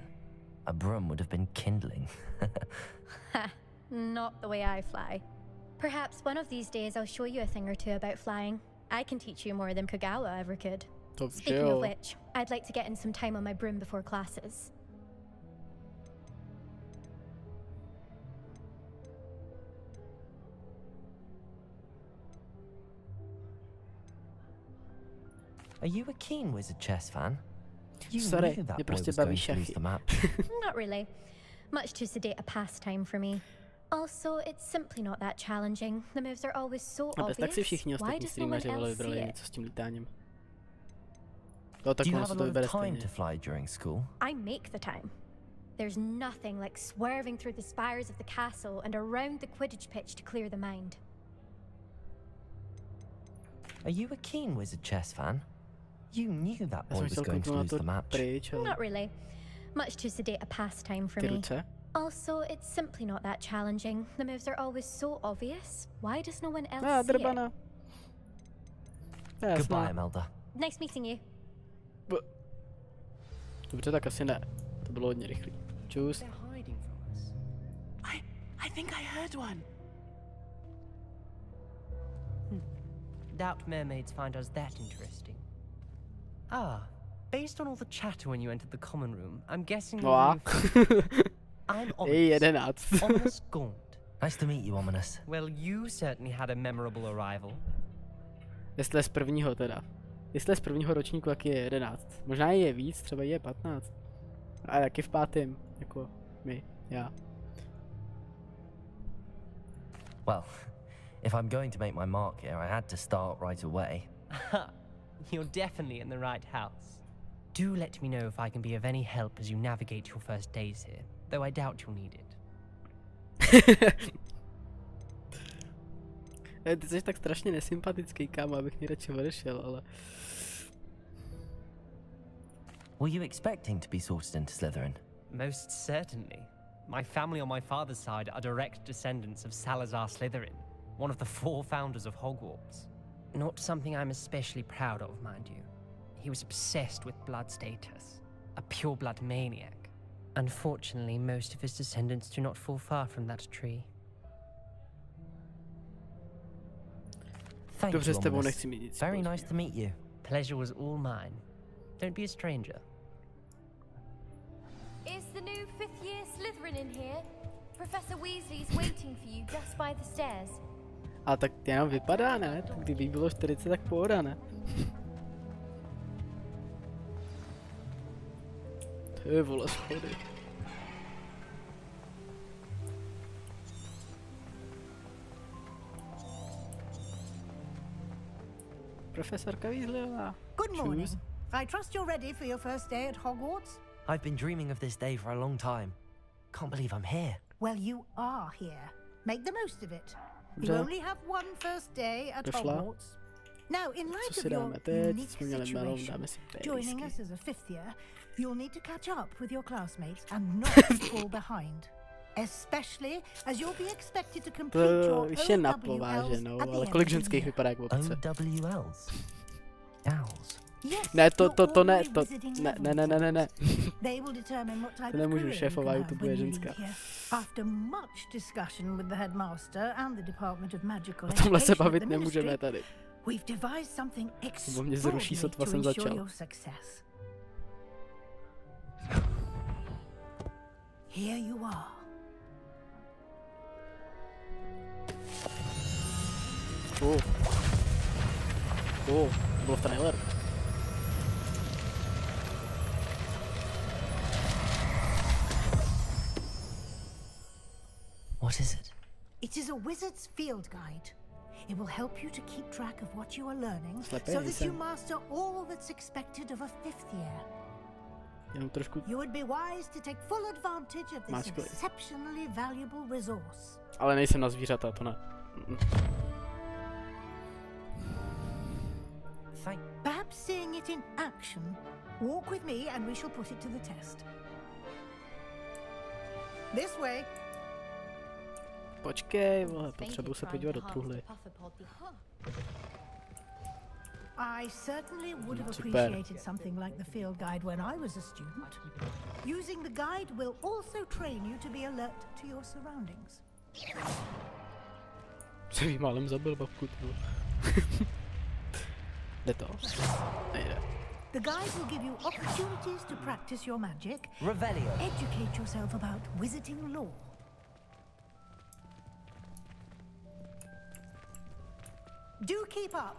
S2: A broom would have been kindling.
S13: Ha, not the way I fly. Perhaps one of these days I'll show you a thing or two about flying. I can teach you more than Kagawa ever could. Speaking of which, I'd like to get in some time on my broom before classes.
S2: Are you a keen Wizard chess fan? You
S1: Sorry,
S2: knew that
S1: mě
S2: boy
S1: prostě
S2: was
S1: baví
S2: going to lose
S1: šachy.
S2: the match.
S13: Not really. Much too sedate a pastime for me. Also, it's simply not that challenging. The moves are always so
S1: A bez tak si
S13: obvious.
S1: všichni
S13: Why
S1: ostatní
S13: does no one
S1: streameři vole
S13: else see
S1: vybrali
S13: it?
S1: něco s tím lítáním. No tak
S2: Do you
S1: ono
S2: have
S1: se
S2: a
S1: to
S2: lot
S1: vybere
S2: of time
S1: stejně.
S2: to fly during school?
S13: I make the time. There's nothing like swerving through the spires of the castle and around the Quidditch pitch to clear the mind.
S2: Are you a keen Wizard chess fan? You knew that
S1: Já
S2: boy
S1: jsem
S2: was
S1: chtěl
S2: going to
S1: kouknout na
S2: lose
S1: to
S2: the match.
S1: pryč, ale
S13: Not really. Much too sedate a pastime for
S1: ty
S13: me.
S1: ruce.
S13: Also, it's simply not that challenging. The moves are always so obvious. Why does no one else see it?
S1: Drbana.
S2: Goodbye, Imelda.
S13: Nice meeting you.
S1: Dobře, tak asi ne. To bylo hodně rychlý. Čus.
S14: They're hiding from us. I think I heard one. Doubt mermaids find us that interesting. Ah, based on all the chatter when you entered the common room, I'm guessing
S1: No a?
S14: I'm
S1: Ej,
S14: Ominous.
S1: 11.
S14: Ominous Gaunt.
S2: Nice to meet you, Ominous.
S14: Well, you certainly had a memorable arrival.
S1: Jestli je z prvního teda. Jestli je z prvního ročníku, jak je 11. Možná je víc, třeba je 15. A jak je v pátém, jako my, já.
S2: Well, if I'm going to make my mark here, I had to start right away.
S14: You're definitely in the right house. Do let me know if I can be of any help as you navigate your first days here, though I doubt you'll need it.
S1: Ty jsi tak strašně nesympatický, kámo, abych nejradši odešel, ale...
S2: Were you expecting to be sorted into Slytherin?
S14: Most certainly. My family on my father's side are direct descendants of Salazar Slytherin, one of the 4 founders of Hogwarts. Not something I'm especially proud of, mind you. He was obsessed with blood status, a pure-blood maniac. Unfortunately, most of his descendants do not fall far from that tree.
S2: Thank
S1: Dobře,
S2: you,
S1: s tebou
S2: Ominous.
S1: nechci mít nic.
S2: Very nice to meet you.
S14: Pleasure was all mine. Don't be a stranger.
S13: Is the new 5th year Slytherin in here? Professor Weasley's waiting for you just by the stairs.
S1: A tak jenom vypadá, ne? Kdyby bylo 40, tak pohoda, ne? Ty vole, schody. Profesorka Weasleyová.
S9: Good morning. I trust you're ready for your first day at Hogwarts?
S2: I've been dreaming of this day for a long time. Can't believe I'm here.
S9: Well, you are here. Make the most of it. You only have one first day at Hogwarts. Now, in light of your unique situation, joining us as a 5th year, you'll need to catch up with your classmates and not fall behind. Especially as you'll be expected to complete your OWLs at the end
S1: kolik
S9: of
S1: ženských
S9: the year.
S1: vypadá jak opice?
S2: OWLs? Owls?
S1: Ne, ne.
S9: They will determine what type
S1: To
S9: of
S1: nemůžu,
S9: career
S1: šéfová
S9: you can
S1: YouTube
S9: have
S1: je
S9: when you
S1: ženská.
S9: leave here. After much discussion with the headmaster and the Department of Magical
S1: O tomhle se
S9: Education at
S1: bavit
S9: the
S1: nemůžeme
S9: ministry,
S1: tady.
S9: we've devised something
S1: Nebo mě zruší, sotva jsem
S9: extraordinary to
S1: začal.
S9: ensure your success. Here you are.
S1: To bylo v traileru.
S2: What is it?
S9: It is a wizard's field guide. It will help you to keep track of what you are learning so that you master all that's expected of a 5th year. You would be wise to take full advantage of this exceptionally valuable resource.
S1: Ale nejsem na zvířata, to ne.
S9: Perhaps seeing it in action, walk with me and we shall put it to the test. This way.
S1: Počkej, vole, potřebuji se podívat do truhly.
S9: I certainly would have appreciated something like the field guide when I was a student. Using the guide will also train you to be alert to your surroundings.
S1: Se jí málem zabil babku, ty vole. Jde to? Nejde.
S9: The guide will give you opportunities to practice your magic,
S2: Revelio.
S9: educate yourself about wizarding lore. Do keep up.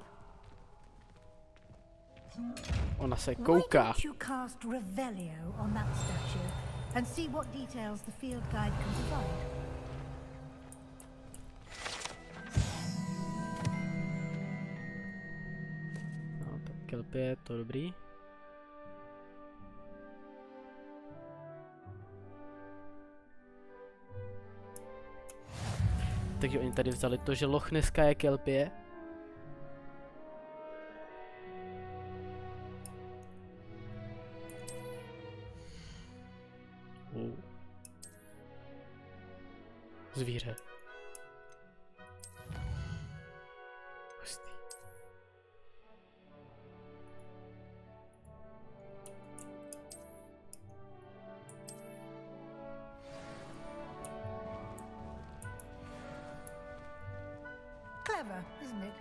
S1: Ona se
S9: Why
S1: kouká.
S9: don't you cast Revelio on that statue and see what details the field guide can provide?
S1: No, tak kelp je to dobrý. Takže oni tady vzali to, že Loch Nesska je kelpie. Zvíře. Hustý.
S9: Clever, isn't it?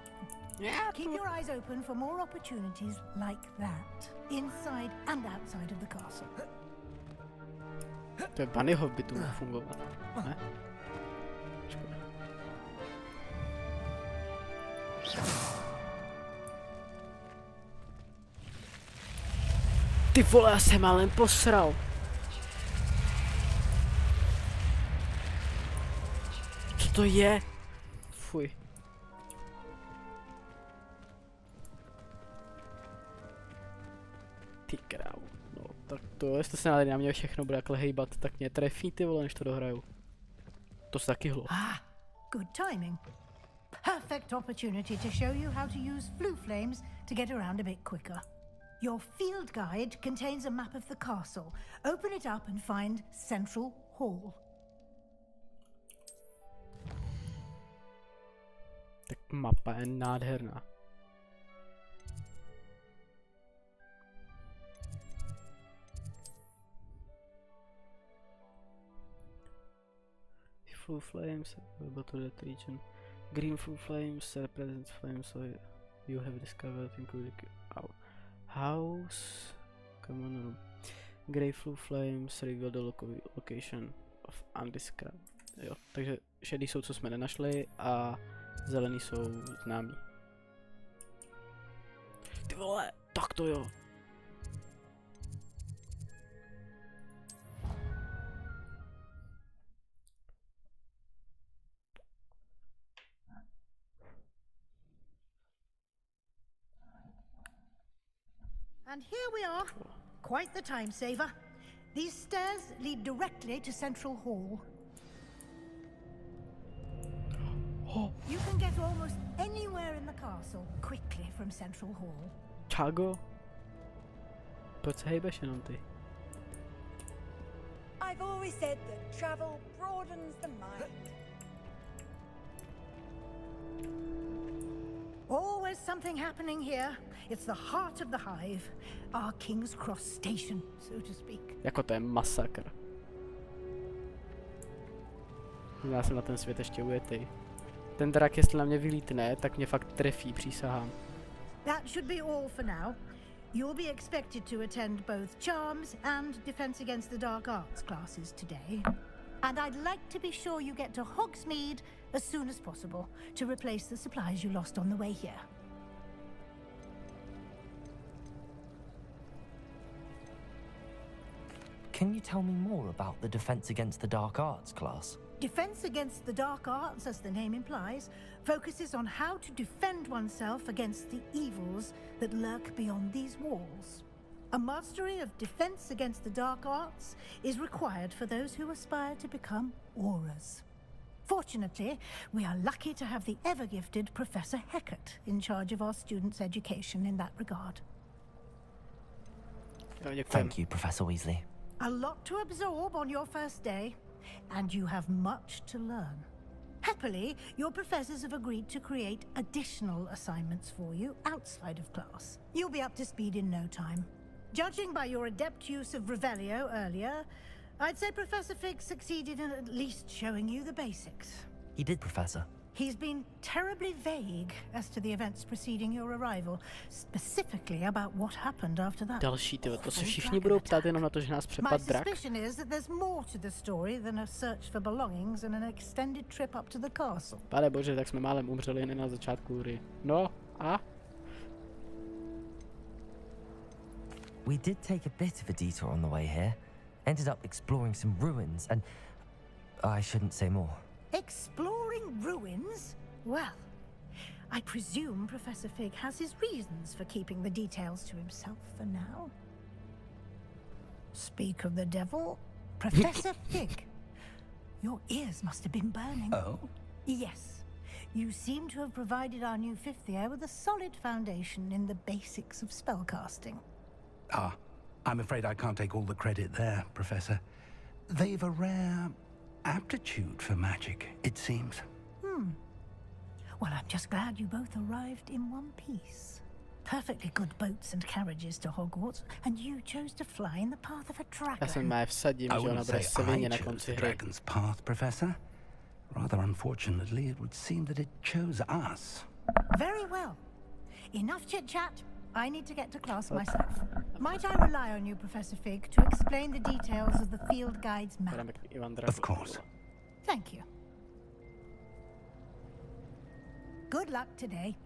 S9: Yeah. Keep your eyes open for more opportunities like that, inside and outside of the castle.
S1: To je Bunnyhof by tu mohl fungovat, ne? Škoda. Ty vole, já jsem málem posral. Co to je? Fuj. Ty krávu. No, tak to, jestli se na mě všechno bude takhle hejbat, tak mě trefí ty vole, než to dohraju. To se taky hlo.
S9: Good timing. Perfect opportunity to show you how to use flue flames to get around a bit quicker. Your field guide contains a map of the castle. Open it up and find Central Hall.
S1: Tak mapa je nádherná. Flue flames, able to that region. Green flue flames represent flames so you have discovered including our house. Come on. Grey flue flames reveal the location of undescribed. Jo, takže šedý jsou, co jsme nenašli, a zelený jsou známí. Ty vole, tak to jo.
S9: And here we are. Quite the time saver. These stairs lead directly to Central Hall. You can get almost anywhere in the castle quickly from Central Hall.
S1: Čágo? Proč se hejbeš jenom ty?
S15: I've always said that travel broadens the mind.
S9: Always something happening here. It's the heart of the hive. Our King's Cross station, so to speak.
S1: Jako to je masakr. Já jsem na ten svět ještě ujetý. Ten drak, jestli na mě vylítne, tak mě fakt trefí, přísahám.
S9: That should be all for now. You'll be expected to attend both Charms and Defense Against the Dark Arts classes today. And I'd like to be sure you get to Hogsmeade as soon as possible to replace the supplies you lost on the way here.
S2: Can you tell me more about the Defense Against the Dark Arts class?
S9: Defense Against the Dark Arts, as the name implies, focuses on how to defend oneself against the evils that lurk beyond these walls. A mastery of Defense Against the Dark Arts is required for those who aspire to become auras. Fortunately, we are lucky to have the ever-gifted Professor Hecat in charge of our students' education in that regard.
S2: Thank you, Professor Weasley.
S9: A lot to absorb on your first day, and you have much to learn. Happily, your professors have agreed to create additional assignments for you outside of class. You'll be up to speed in no time. Judging by your adept use of Revelio earlier, I'd say Professor Fig succeeded in at least showing you the basics.
S2: He did, Professor.
S9: He's been terribly vague as to the events preceding your arrival, specifically about what happened after that.
S1: Další, tyhle, to se všichni budou ptát jenom na to, že nás přepadl drak.
S9: My suspicion is that there's more to the story than a search for belongings and an extended trip up to the castle.
S1: Pane bože, tak jsme málem umřeli jen na začátku hry. No, a?
S2: We did take a bit of a detour on the way here. Ended up exploring some ruins and... I shouldn't say more.
S9: Exploring ruins? Well, I presume Professor Fig has his reasons for keeping the details to himself for now. Speak of the devil, Professor Fig. Your ears must have been burning.
S3: Oh?
S9: Yes. You seem to have provided our new fifth year with a solid foundation in the basics of spellcasting.
S3: Ah, I'm afraid I can't take all the credit there, Professor. They've a rare aptitude for magic, it seems.
S9: Well, I'm just glad you both arrived in one piece. Perfectly good boats and carriages to Hogwarts, and you chose to fly in the path of a dragon.
S3: I wouldn't say I chose the dragon's path, Professor. Rather unfortunately, it would seem that it chose us.
S9: Very well. Enough chit-chat. I need to get to class myself. Might I rely on you, Professor Fig, to explain the details of the field guide's map?
S3: Of course.
S9: Thank you. Good luck today.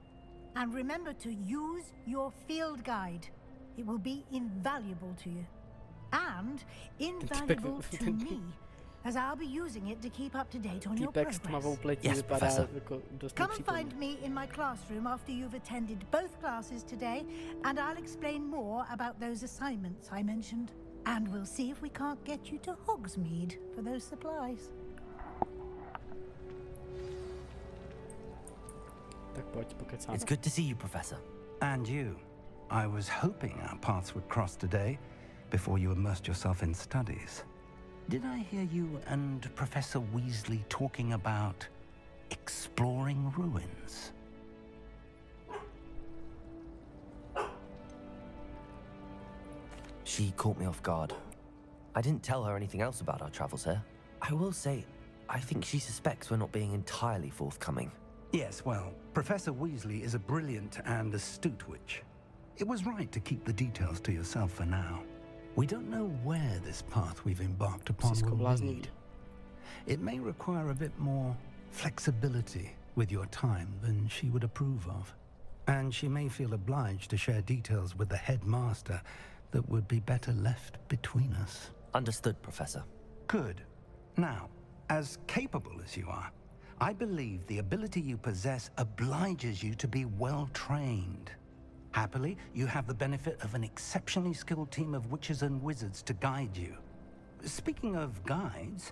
S9: And remember to use your field guide. It will be invaluable to you. And invaluable to me, as I'll be using it to keep up to date on your
S1: Týpek s
S9: progress.
S1: tmavou pletí
S2: Yes,
S1: vypadá
S2: professor.
S1: jako dost
S9: Come and
S1: nepřítomný.
S9: find me in my classroom after you've attended both classes today, and I'll explain more about those assignments I mentioned. And we'll see if we can't get you to Hogsmeade for those supplies.
S1: Tak pojď, pokecáme.
S2: It's good to see you, Professor.
S6: And you. I was hoping our paths would cross today before you immersed yourself in studies. Did I hear you and Professor Weasley talking about exploring ruins?
S2: She caught me off guard. I didn't tell her anything else about our travels here. I will say, I think she suspects we're not being entirely forthcoming.
S6: Yes, well, Professor Weasley is a brilliant and astute witch. It was right to keep the details to yourself for now. We don't know where this path we've embarked upon will lead. It may require a bit more flexibility with your time than she would approve of. And she may feel obliged to share details with the headmaster that would be better left between us.
S2: Understood, Professor.
S6: Good. Now, as capable as you are, I believe the ability you possess obliges you to be well trained. Happily, you have the benefit of an exceptionally skilled team of witches and wizards to guide you. Speaking of guides,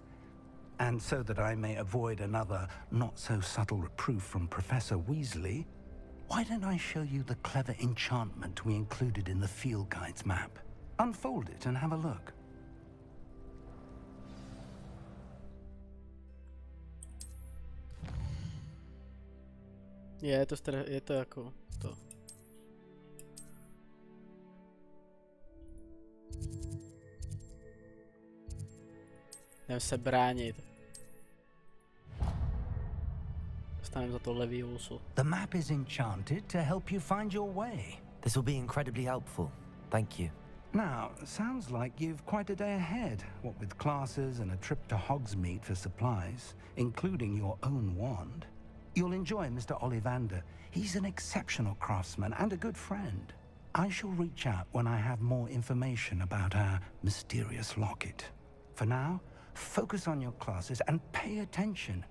S6: and so that I may avoid another not-so-subtle reproof from Professor Weasley, why don't I show you the clever enchantment we included in the field guide's map? Unfold it and have a look.
S1: Je to jako to. Jdem se bránit. Dostaneme za to Leviosu.
S6: The map is enchanted to help you find your way.
S2: This will be incredibly helpful. Thank you.
S6: Now, sounds like you've quite a day ahead, what with classes and a trip to Hogsmeade for supplies, including your own wand. You'll enjoy Mr. Ollivander. He's an exceptional craftsman and a good friend. I shall reach out when I have more information about our mysterious locket. For now, focus on your classes and pay attention.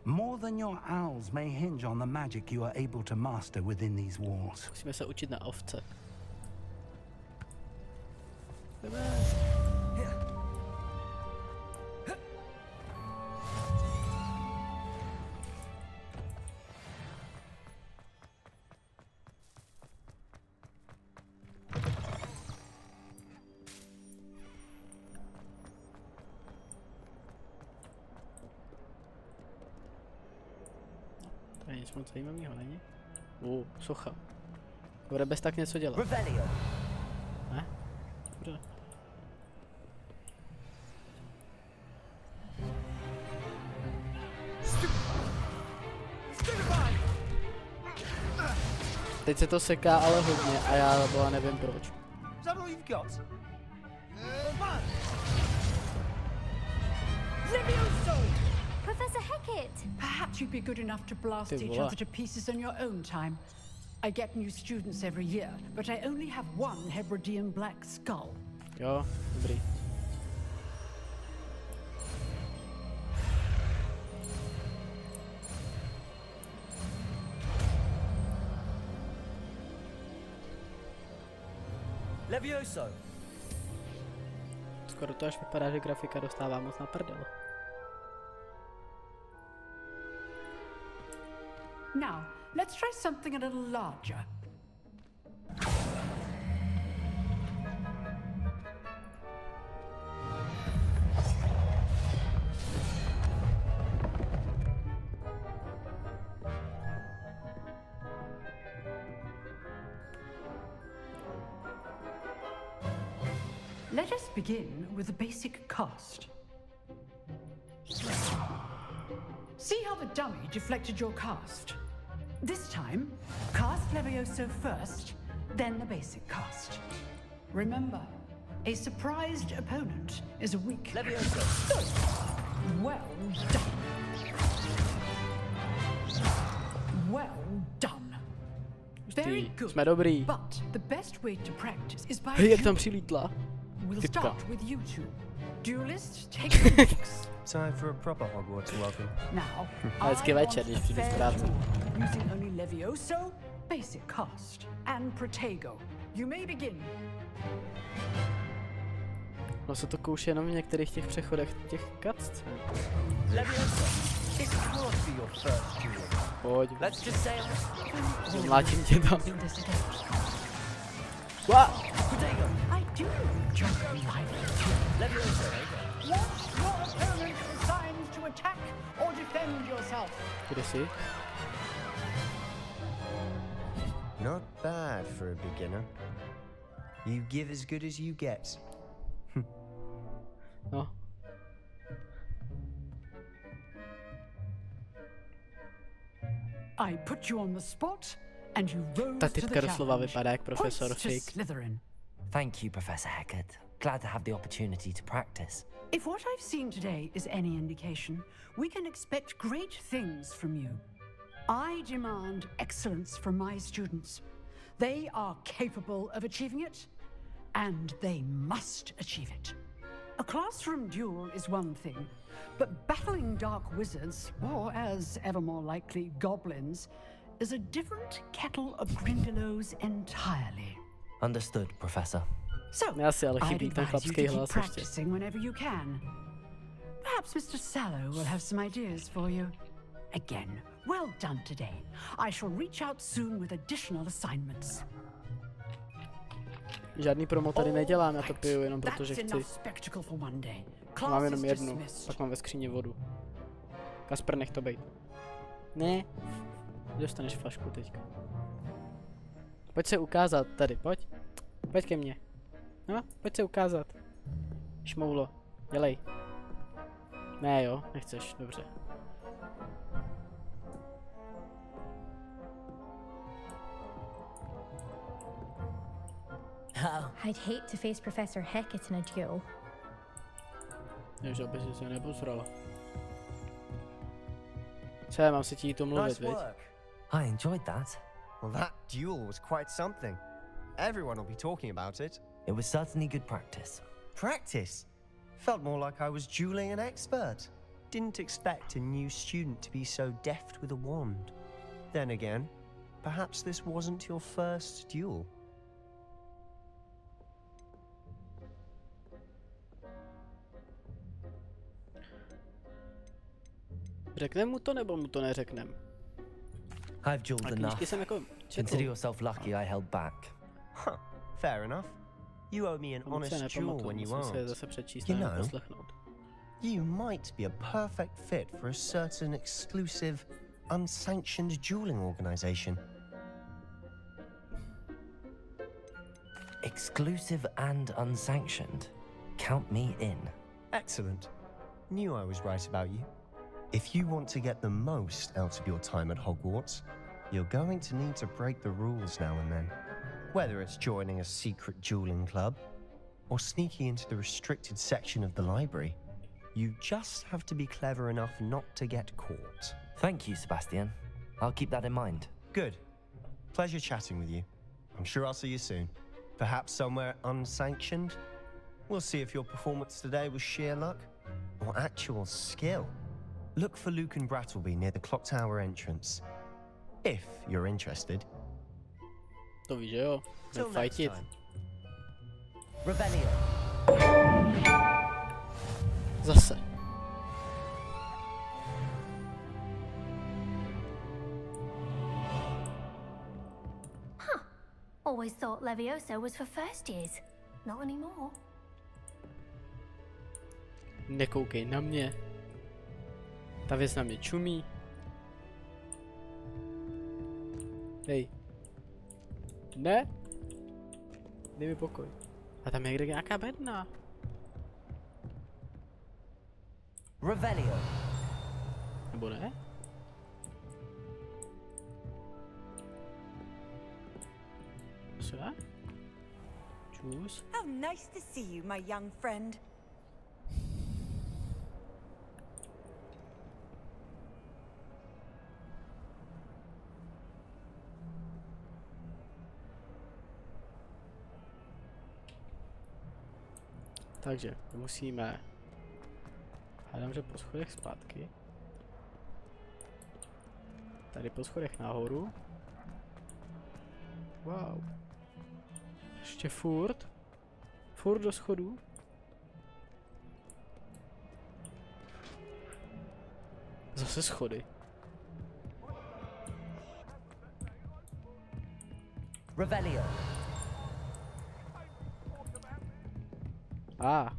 S6: More than your owls may hinge on the magic you are able to master within these walls.
S1: Musíme se učit na ovce. To je nic moc zajímavého, není? Socha. Bude bez tak něco dělat. Ne? Dobře. Teď se to seká ale hodně a já byla nevím proč.
S13: Professor Hecat!
S16: Perhaps you'd be good enough to blast each other to pieces in your own time. I get new students every year, but I only have one Hebridean black skull.
S1: Jo, dobrý.
S2: Levioso!
S1: Skoro to až vypadá, že grafika dostává moc na prdel.
S16: Now, let's try something a little larger. Let us begin with the basic cast. See how the dummy deflected your cast? This time, cast Levioso first, then the basic cast. Remember, a surprised opponent is a weak...
S2: Levioso!
S16: Well done. Well done. Very good.
S1: Jsme dobrý.
S16: But the best way to practice is by...
S1: Hej, jak tam přilítla.
S16: We'll start with you two. Duelist, take the books.
S12: Time for a proper Hogwarts welcome.
S16: Now,
S1: Hezky večer, když přijdu z práce.
S16: using only Levioso, basic cast, and Protego. You may begin.
S1: No se to kouše jenom v některých těch přechodech těch cutscén. Pojď. Zmláčím tě tam. Kde jsi?
S12: Not bad for a beginner. You give as good as you get.
S1: No.
S16: I put you on the spot, and you rose
S1: Ta
S16: to the
S1: typka doslova
S16: challenge.
S1: vypadá jak profesor
S16: Points to
S1: Fig.
S16: Slytherin.
S2: Thank you, Professor Hecat. Glad to have the opportunity to practice.
S16: If what I've seen today is any indication, we can expect great things from you. I demand excellence from my students. They are capable of achieving it, and they must achieve it. A classroom duel is one thing, but battling dark wizards, or as ever more likely, goblins, is a different kettle of Grindylows entirely.
S2: Understood, Professor.
S16: So, I'd advise you to keep practicing whenever you can. Perhaps Mr. Sallow will have some ideas for you. Again, well done today. I shall reach out soon with additional assignments.
S1: Žádný promo tady nedělám, já to piju jenom protože chci. Mám jenom jednu, pak mám ve skříni vodu. Kasper, nech to bejt. Ne. Dostaneš flašku teďka. Pojď se ukázat tady, pojď. Pojď ke mně. No, pojď se ukázat. Šmoulo, dělej. Ne jo, nechceš, dobře.
S13: I'd hate to face Professor Hecat in a duel.
S1: Jež, aby si se nepozral. Co, mám si ti to mluvit, viď?
S12: I enjoyed that. Well, that duel was quite something. Everyone will be talking about it.
S2: It was certainly good practice.
S12: Practice? Felt more like I was dueling an expert. Didn't expect a new student to be so deft with a wand. Then again, perhaps this wasn't your first duel.
S1: Řeknem mu to, nebo mu to neřeknem?
S2: I've dueled enough. Consider yourself lucky I held back.
S12: Huh, fair enough. You owe me an honest duel when you aren't. You know, you might be a perfect fit for a certain exclusive, unsanctioned dueling organization.
S2: Exclusive and unsanctioned? Count me in.
S12: Excellent. Knew I was right about you. If you want to get the most out of your time at Hogwarts, you're going to need to break the rules now and then. Whether it's joining a secret dueling club, or sneaking into the restricted section of the library, you just have to be clever enough not to get caught.
S2: Thank you, Sebastian. I'll keep that in mind.
S12: Good. Pleasure chatting with you. I'm sure I'll see you soon. Perhaps somewhere unsanctioned? We'll see if your performance today was sheer luck, or actual skill. Look for Luke and Brattleby near the clock tower entrance. If you're interested.
S1: To víš, že jo? Fightit.
S12: Rebellion.
S1: Zase.
S13: Huh. Always thought Levioso was for first years. Not anymore.
S1: Nekoukej na mě. Ta věc na mě čumí. Hej. Ne? Dej mi pokoj. A tam je někde nějaká bedna.
S2: Revelio.
S1: Nebo ne? Co? Čus.
S15: How nice to see you, my young friend.
S1: Takže musíme Hádám, že po schodech zpátky. Tady po schodech nahoru. Wow. Ještě furt. Furt do schodů. Zase schody.
S2: Revelio.
S1: Ah.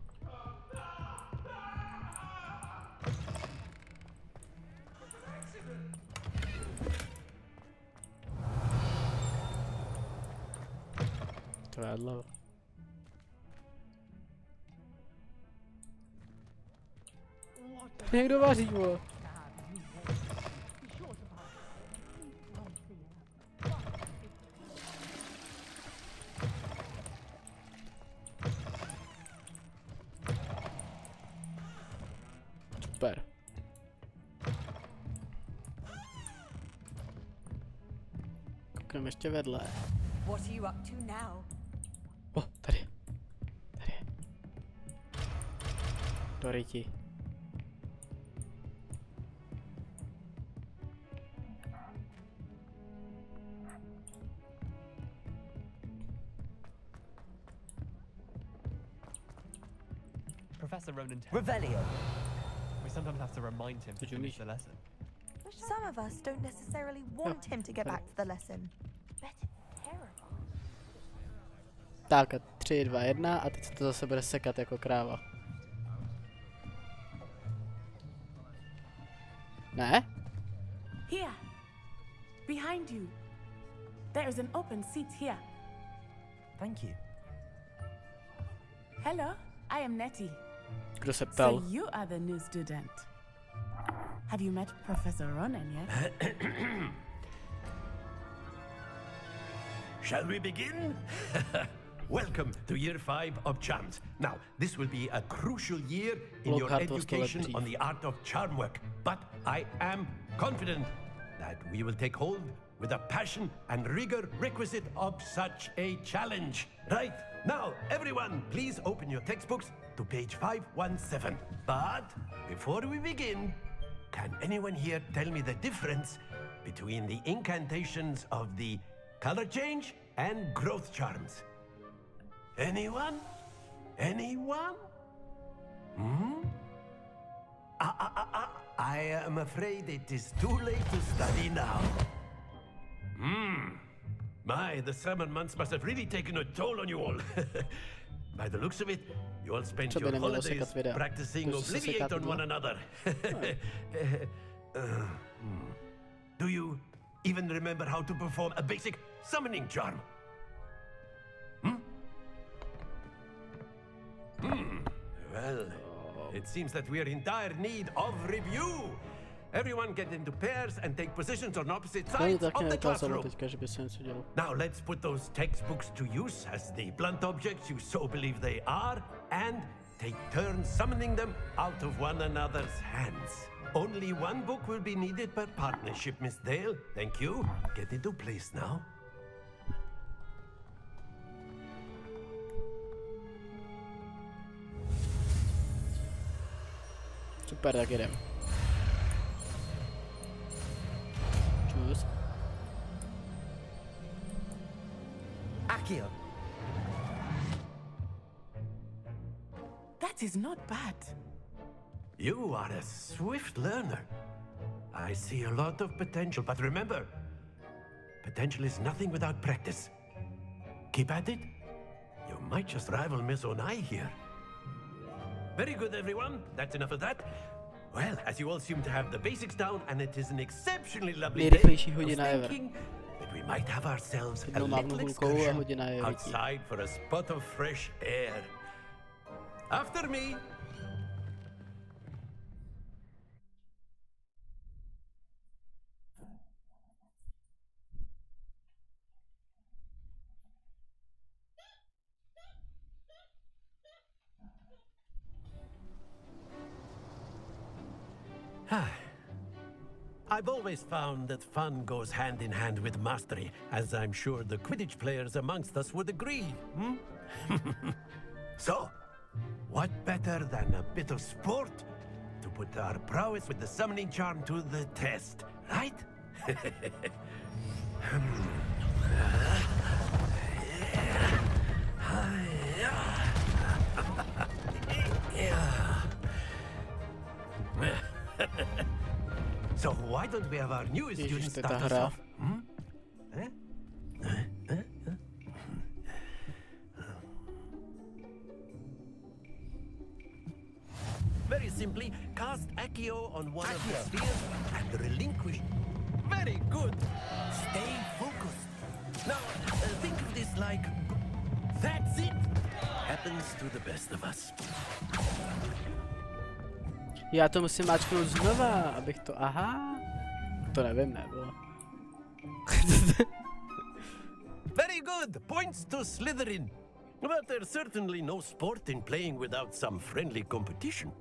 S1: To je dlouho. Někdo vaří, vole. Super. Koukneme ještě vedle.
S15: What are you up to now?
S1: Oh, tady. Tady. Do ryti.
S11: Professor Ronan.
S2: Revelio.
S11: We sometimes have to remind him to finish the lesson.
S15: Some of us don't necessarily want him to get back to the lesson. Bet it's terrible.
S1: Tak a 3, 2, 1 a teď se to zase bude sekat jako kráva. Ne?
S17: Here. Behind you. There is an open seat here.
S2: Thank you.
S17: Hello, I am Nettie.
S1: Kdo se ptal?
S17: So you are the new student. Have you met Professor Ronan yet?
S7: Shall we begin? Welcome to Year 5 of Charms. Now, this will be a crucial year in your education on the art of charm work. But I am confident that we will take hold with the passion and rigor requisite of such a challenge. Right, now, everyone, please open your textbooks to page 517. But before we begin, can anyone here tell me the difference between the incantations of the color change and growth charms? Anyone? Anyone? Hmm? I am afraid it is too late to study now. My, the summer months must have really taken a toll on you all. By the looks of it, you all spent your holidays practicing Obliviate on one another. Do you even remember how to perform a basic summoning charm? Well, it seems that we are in dire need of review. Everyone get into pairs and take positions on opposite sides of the classroom. Now let's put those textbooks to use as the blunt objects you so believe they are, and take turns summoning them out of one another's hands. Only one book will be needed per partnership, Miss Dale. Thank you. Get into place now.
S1: Super, tak jdem. Čus.
S2: Accio.
S17: That is not bad.
S7: You are a swift learner. I see a lot of potential, but remember, potential is nothing without practice. Keep at it. You might just rival Miss Onai here. Very good, everyone. That's enough of that. Well, as you all seem to have the basics down, and it is an exceptionally lovely day, I was thinking that we might have ourselves a little excursion outside for a spot of fresh air. After me. I've always found that fun goes hand in hand with mastery, as I'm sure the Quidditch players amongst us would agree. So, what better than a bit of sport to put our prowess with the summoning charm to the test, right? So why don't we have our newest student start us off? Very simply, cast Accio on one of the spheres and relinquish. Very good. Stay focused. Now, think of this like, that's it. Happens to the best of us.
S1: Já to musím máčknout znova, abych to... Aha. To nevím, nebo...
S7: Very good. Points to Slytherin. But there's certainly no sport in playing without some friendly competition.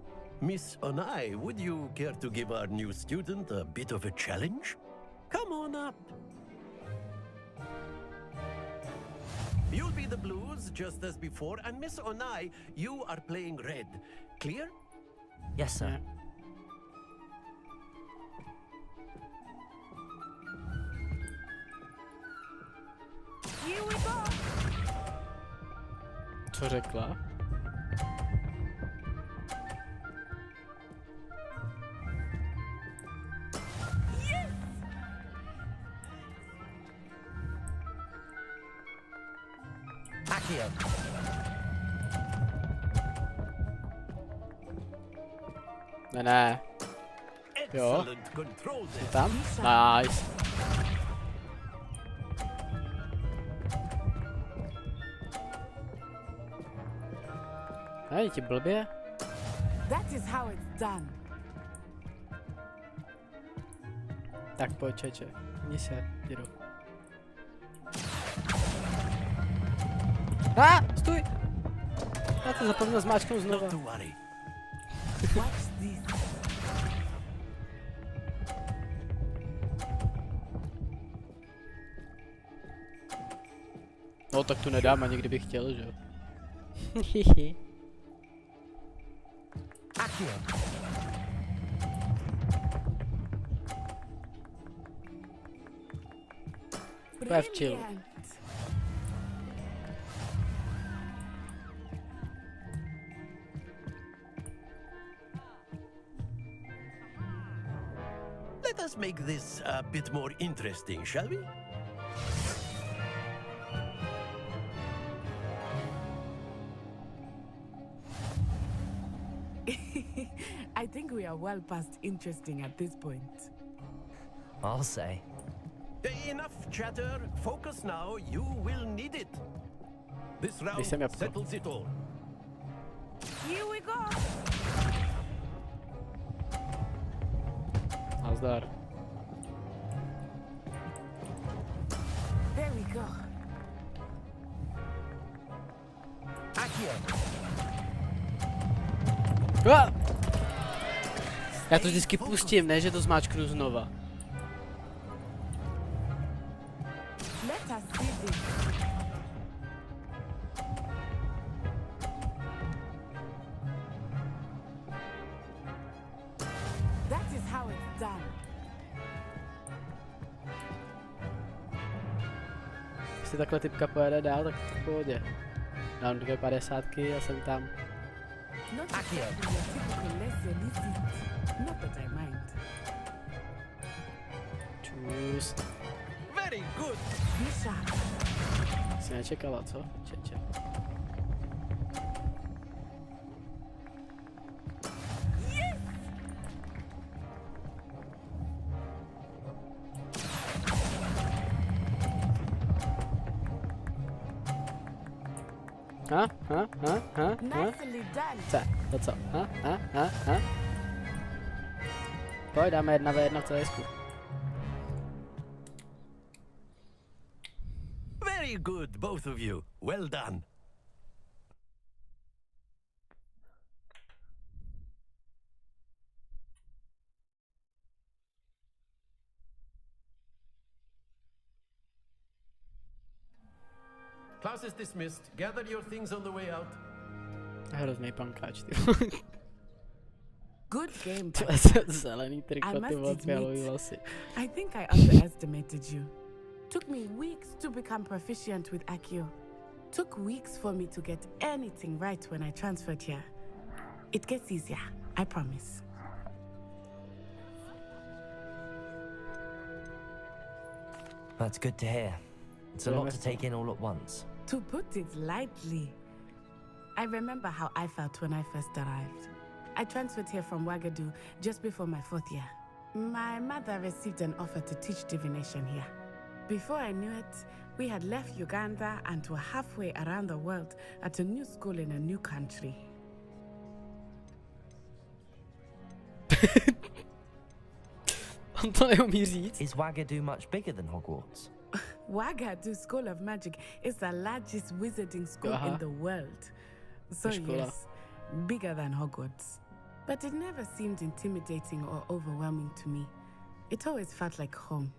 S7: Miss Onai, would you care to give our new student a bit of a challenge? Come on up. You'll be the blues, just as before, and Miss Onai, you are playing red. Clear?
S2: Yes, sir.
S17: Here we go.
S1: Co řekla?
S7: Accio.
S1: Ne. Jo. Jsi tam? Nice. Hej, ti blbě?
S17: That is how it's done.
S1: Tak pojď, čeče. Mni se, dědu. Stůj! Já to zapomněl zmáčknout znova.
S17: Watch this.
S1: No tak tu nedám ani kdybych chtěl, že jo. To je v chillu.
S7: Let us make this a bit more interesting, shall we?
S17: I think we are well past interesting at this point.
S2: I'll say.
S7: Enough chatter. Focus now. You will need it. This round settles it all.
S17: Here we go.
S1: Nazdar.
S17: There we go.
S1: Já to vždycky pustím, ne, že to zmáčknu znova.
S17: Let us see this. That is how it's done.
S1: Jestli takhle typka pojede dál, tak to v pohodě. Dám 250 a jsem tam.
S17: Not exactly a typical lesson, is it? Not that I mind.
S1: Čus.
S7: Very good.
S17: Misha.
S1: Jsi nečekala, co? Čeče.
S17: Yes! Nicely done.
S1: To co? Pojď, dáme 1v1 v CSku.
S7: Very good, both of you. Well done. Class is dismissed. Gather your things on the way out.
S1: Hrozný pankáč, ty.
S17: Good game.
S1: Zelený triko, ty vole, fialový vlasy.
S17: I think I underestimated you. Took me weeks to become proficient with Accio. Took weeks for me to get anything right when I transferred here. It gets easier, I promise.
S2: That's good to hear. It's a lot to take in all at once.
S17: To put it lightly, I remember how I felt when I first arrived. I transferred here from Ouagadougou just before my 4th year. My mother received an offer to teach divination here. Before I knew it, we had left Uganda and were halfway around the world at a new school in a new country.
S2: Is Ouagadougou much bigger than Hogwarts?
S17: Ouagadougou School of Magic is the largest wizarding school in the world. So yes, bigger than Hogwarts. But it never seemed intimidating or overwhelming to me. It always felt like home.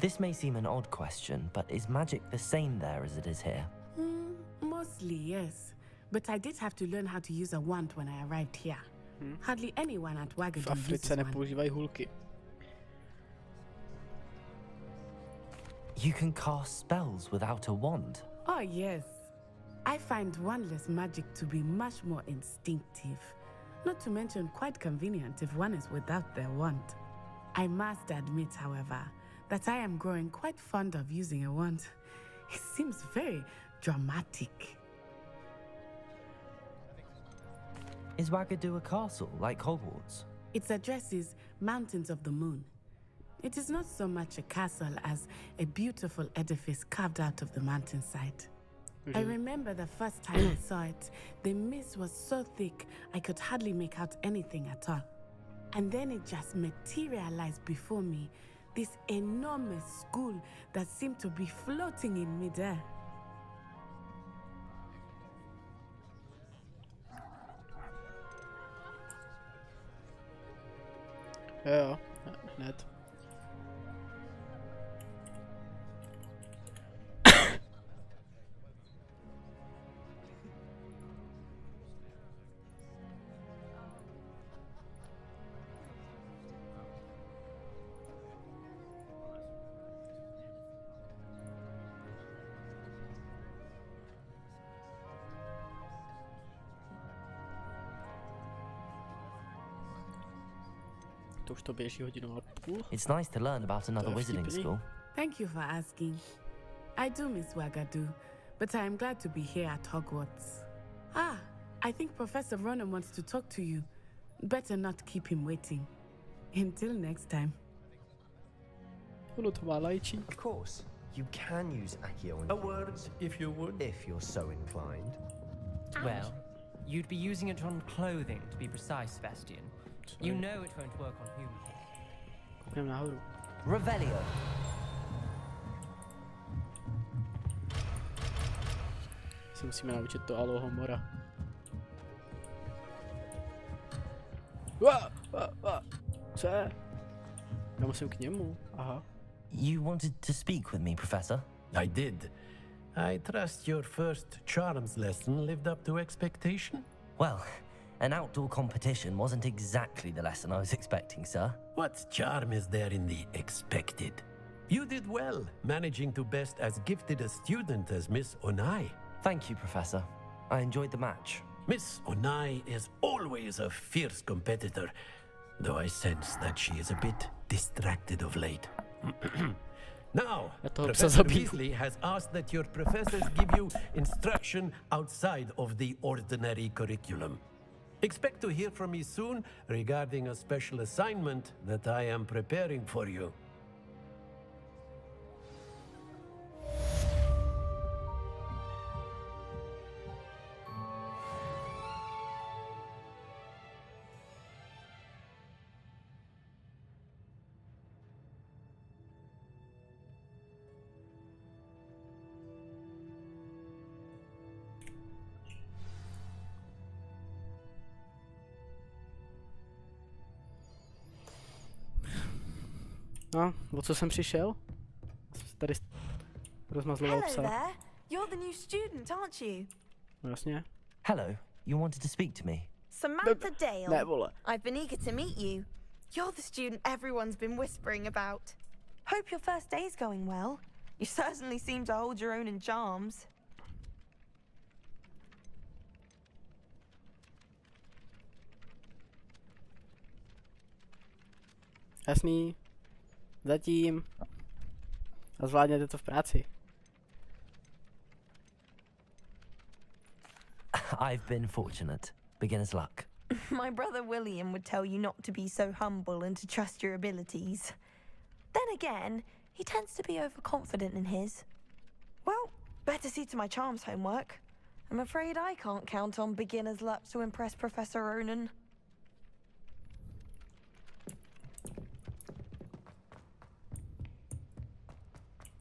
S2: This may seem an odd question, but is magic the same there as it is here?
S17: Mostly, yes. But I did have to learn how to use a wand when I arrived here. Hardly anyone at Ouagadougou uses one.
S2: You can cast spells without a wand?
S17: Oh, yes. I find wandless magic to be much more instinctive. Not to mention quite convenient if one is without their wand. I must admit, however, that I am growing quite fond of using a wand. It seems very dramatic.
S2: Is Ouagadougou a castle, like Hogwarts?
S17: Its address is Mountains of the Moon. It is not so much a castle as a beautiful edifice carved out of the mountainside. I remember the first time I saw it, the mist was so thick I could hardly make out anything at all. And then it just materialized before me, this enormous school that seemed to be floating in midair.
S1: Ja, hned.
S2: It's nice to learn about another wizarding school.
S17: Thank you for asking. I do miss Ouagadougou, but I am glad to be here at Hogwarts. Ah, I think Professor Ronan wants to talk to you. Better not keep him waiting. Until next time.
S12: Of course, you can use Accio on
S7: A word, if you would.
S12: If you're so inclined.
S14: Well, you'd be using it on clothing, to be precise, Sebastian. You know it won't work on humans.
S2: Revelio.
S1: Si musíme naučit to Alohomora. Co je? Já musím k němu. Aha.
S2: You wanted to speak with me, Professor?
S7: I did. I trust your first charms lesson lived up to expectation?
S2: Well, an outdoor competition wasn't exactly the lesson I was expecting, sir.
S7: What charm is there in the expected? You did well, managing to best as gifted a student as Miss Onai.
S2: Thank you, Professor. I enjoyed the match.
S7: Miss Onai is always a fierce competitor, though I sense that she is a bit distracted of late. Now, Professor Weasley has asked that your professors give you instruction outside of the ordinary curriculum. Expect to hear from me soon regarding a special assignment that I am preparing for you.
S1: No, o co jsem přišel? Tady rozmazloval
S15: Hello
S1: psa.
S15: there. You're the new student, aren't you?
S1: Vlastně.
S2: Hello, you wanted to speak to me?
S15: Samantha Dale.
S1: Ne, vole.
S15: I've been eager to meet you. You're the student everyone's been whispering about. Hope your first day's going well. You certainly seem to hold your own in charms.
S1: Jasný. Zatím. A zvládněte to v práci.
S2: I've been fortunate. Beginner's luck.
S15: My brother William would tell you not to be so humble and to trust your abilities. Then again, he tends to be overconfident in his. Well, better see to my charms homework. I'm afraid I can't count on beginner's luck to impress Professor Ronan.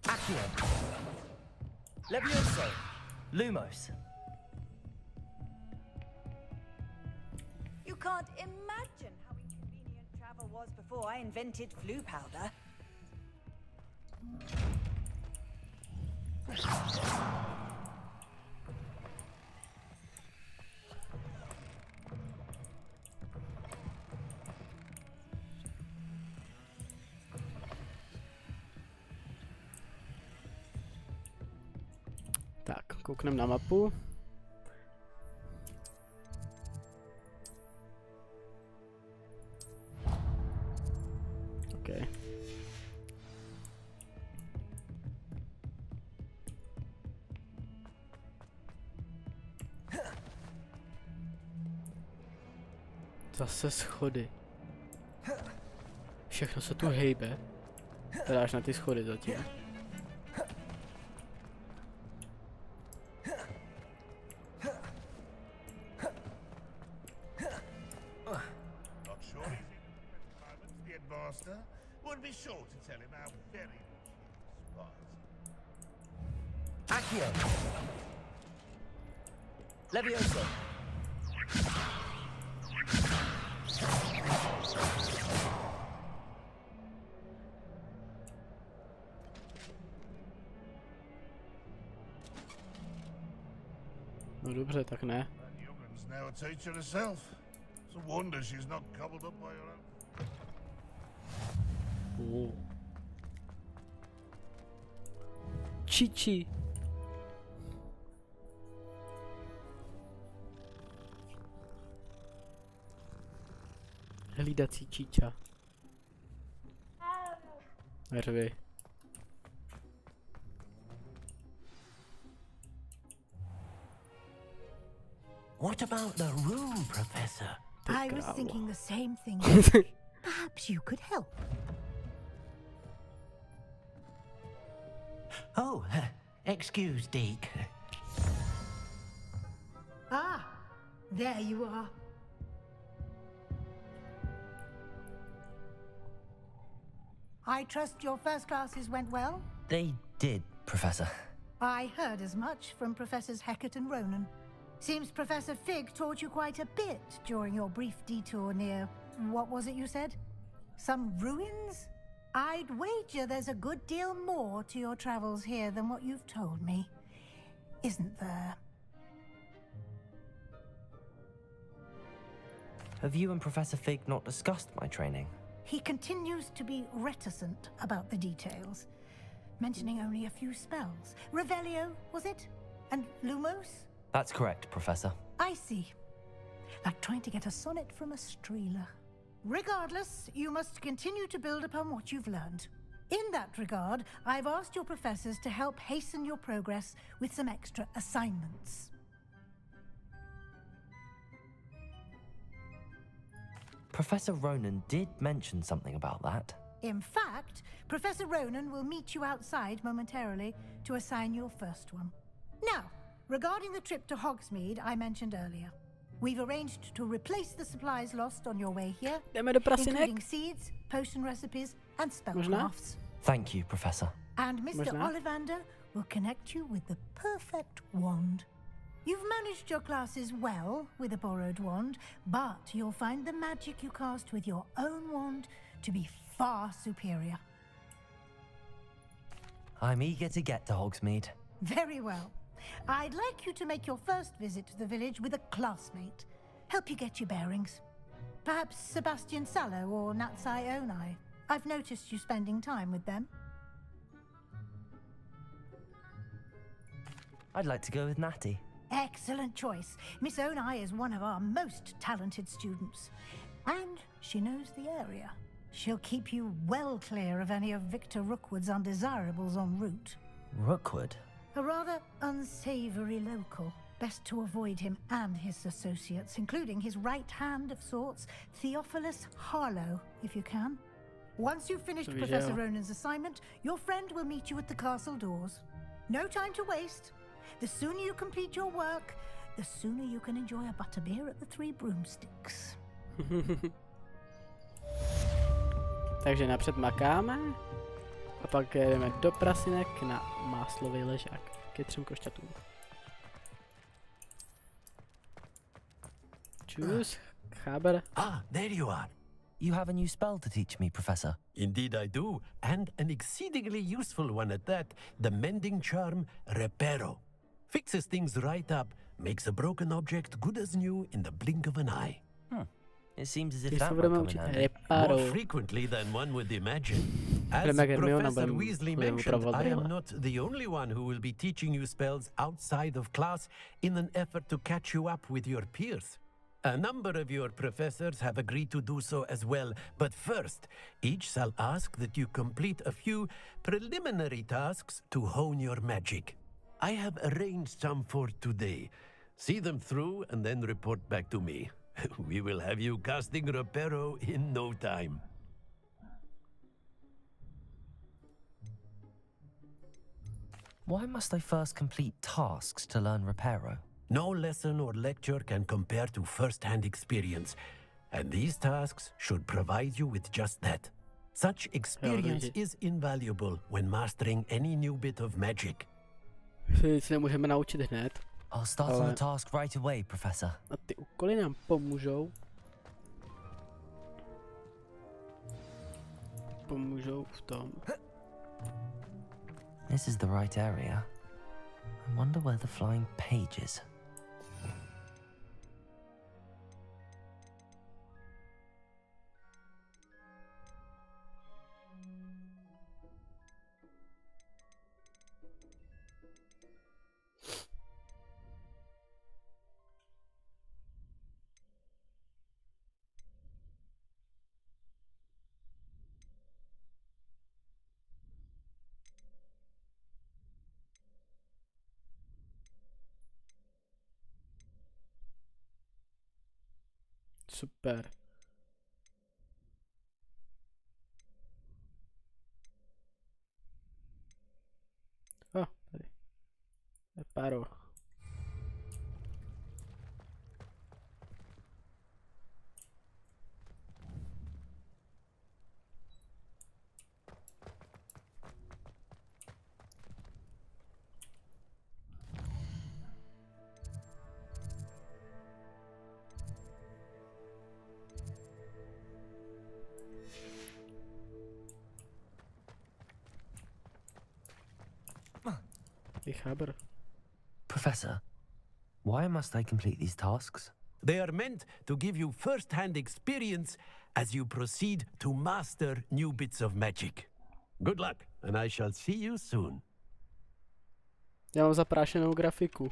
S2: Accio. Levioso. Lumos.
S18: You can't imagine how inconvenient travel was before I invented flu powder.
S1: Tak, koukneme na mapu. Okay. Zase schody. Všechno se tu hejbe. Teda až na ty schody zatím.
S19: Would be sure to tell him how very much
S2: Accio. Levioso.
S1: No dobře, tak ne.
S19: Young'un's now a teacher herself. It's a wonder she's not gobbled up by her own.
S1: Čiči. Hlídací číča. Nervy.
S7: What about the room, Professor?
S9: I was thinking the same thing. Perhaps you could help.
S7: Oh, excuse, Deke.
S9: Ah, there you are. I trust your first classes went well?
S2: They did, Professor.
S9: I heard as much from Professors Hecat and Ronan. Seems Professor Fig taught you quite a bit during your brief detour near... what was it you said? Some ruins? I'd wager there's a good deal more to your travels here than what you've told me. Isn't there?
S2: Have you and Professor Fig not discussed my training?
S9: He continues to be reticent about the details, mentioning only a few spells. Revelio, was it? And Lumos?
S2: That's correct, Professor.
S9: I see. Like trying to get a sonnet from a streeler. Regardless, you must continue to build upon what you've learned. In that regard, I've asked your professors to help hasten your progress with some extra assignments.
S2: Professor Ronan did mention something about that.
S9: In fact, Professor Ronan will meet you outside momentarily to assign your first one. Now, regarding the trip to Hogsmeade I mentioned earlier, we've arranged to replace the supplies lost on your way here, including seeds, potion recipes, and spellcrafts.
S2: Thank you, Professor.
S9: And Mr. Ollivander will connect you with the perfect wand. You've managed your classes well with a borrowed wand, but you'll find the magic you cast with your own wand to be far superior.
S2: I'm eager to get to Hogsmeade.
S9: Very well. I'd like you to make your first visit to the village with a classmate. Help you get your bearings. Perhaps Sebastian Sallow or Natsai Onai. I've noticed you spending time with them.
S2: I'd like to go with Natty.
S9: Excellent choice. Miss Onai is one of our most talented students. And she knows the area. She'll keep you well clear of any of Victor Rookwood's undesirables en route.
S2: Rookwood?
S9: A rather unsavory local. Best to avoid him and his associates, including his right hand of sorts, Theophilus Harlow, if you can. Once you've finished Professor Ronan's assignment, your friend will meet you at the castle doors. No time to waste. The sooner you complete your work, the sooner you can enjoy a butterbeer at the Three Broomsticks.
S1: Takže napřed makáme a pak jdeme do prasinek na máslový ležák ke 3 košťatům. Čus, cháber.
S7: There you are.
S2: You have a new spell to teach me, Professor.
S7: Indeed I do, and an exceedingly useful one at that. The mending charm, Reparo. Fixes things right up, makes a broken object good as new in the blink of an eye.
S2: It seems as if that might come in handy.
S7: More frequently than one would imagine. As Professor Weasley mentioned, I am not the only one who will be teaching you spells outside of class in an effort to catch you up with your peers. A number of your professors have agreed to do so as well, but first, each shall ask that you complete a few preliminary tasks to hone your magic. I have arranged some for today. See them through and then report back to me. We will have you casting Reparo in no time.
S2: Why must I first complete tasks to learn Reparo?
S7: No lesson or lecture can compare to first-hand experience, and these tasks should provide you with just that. Such experience is invaluable when mastering any new bit of magic.
S1: Nemůžeme naučit hned.
S2: I'll start on the task right away, Professor.
S1: A ty úkoly nám pomůžou. Pomůžou v tom.
S2: This is the right area. I wonder where the flying page is.
S1: Super. Tady. Reparo.
S2: Professor, why must I complete these tasks?
S7: They are meant to give you first-hand experience as you proceed to master new bits of magic. Good luck, and I shall see you soon.
S1: Já mám zaprášenou grafiku.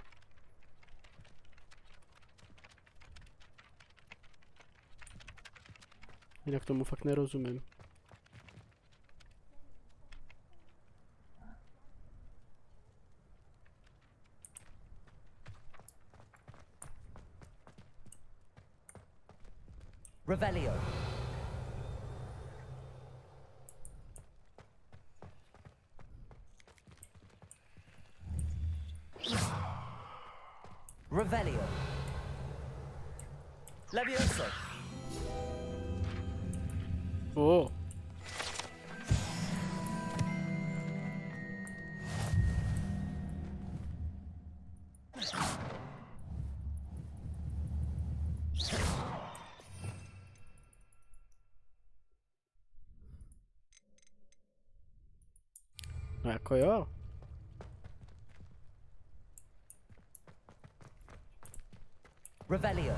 S1: Jinak tomu fakt nerozumím.
S2: Revelio. Revelio. Levioso.
S1: Oh. No jako jo.
S2: Revelio.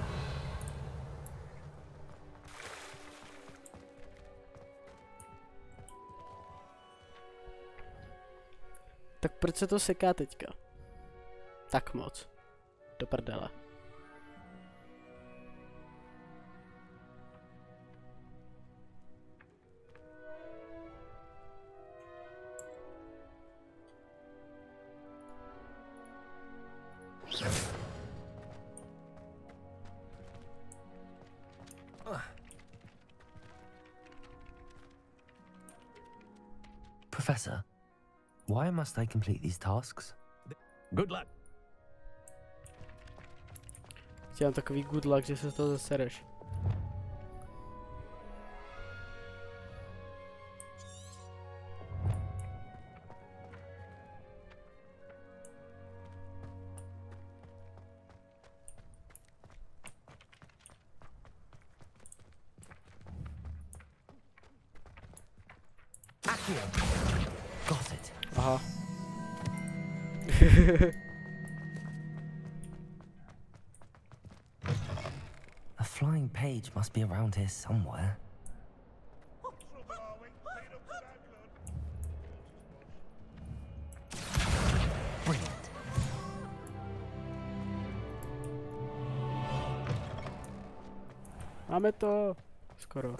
S1: Tak proč se to seká teďka? Tak moc. Do prdele.
S2: Professor, why must I complete these tasks?
S7: Good luck.
S1: Dělám takový good luck, že se z toho zasereš.
S2: Got it.
S1: Aha.
S2: A flying page must be around here somewhere. Brilliant.
S1: Máme to. Skoro.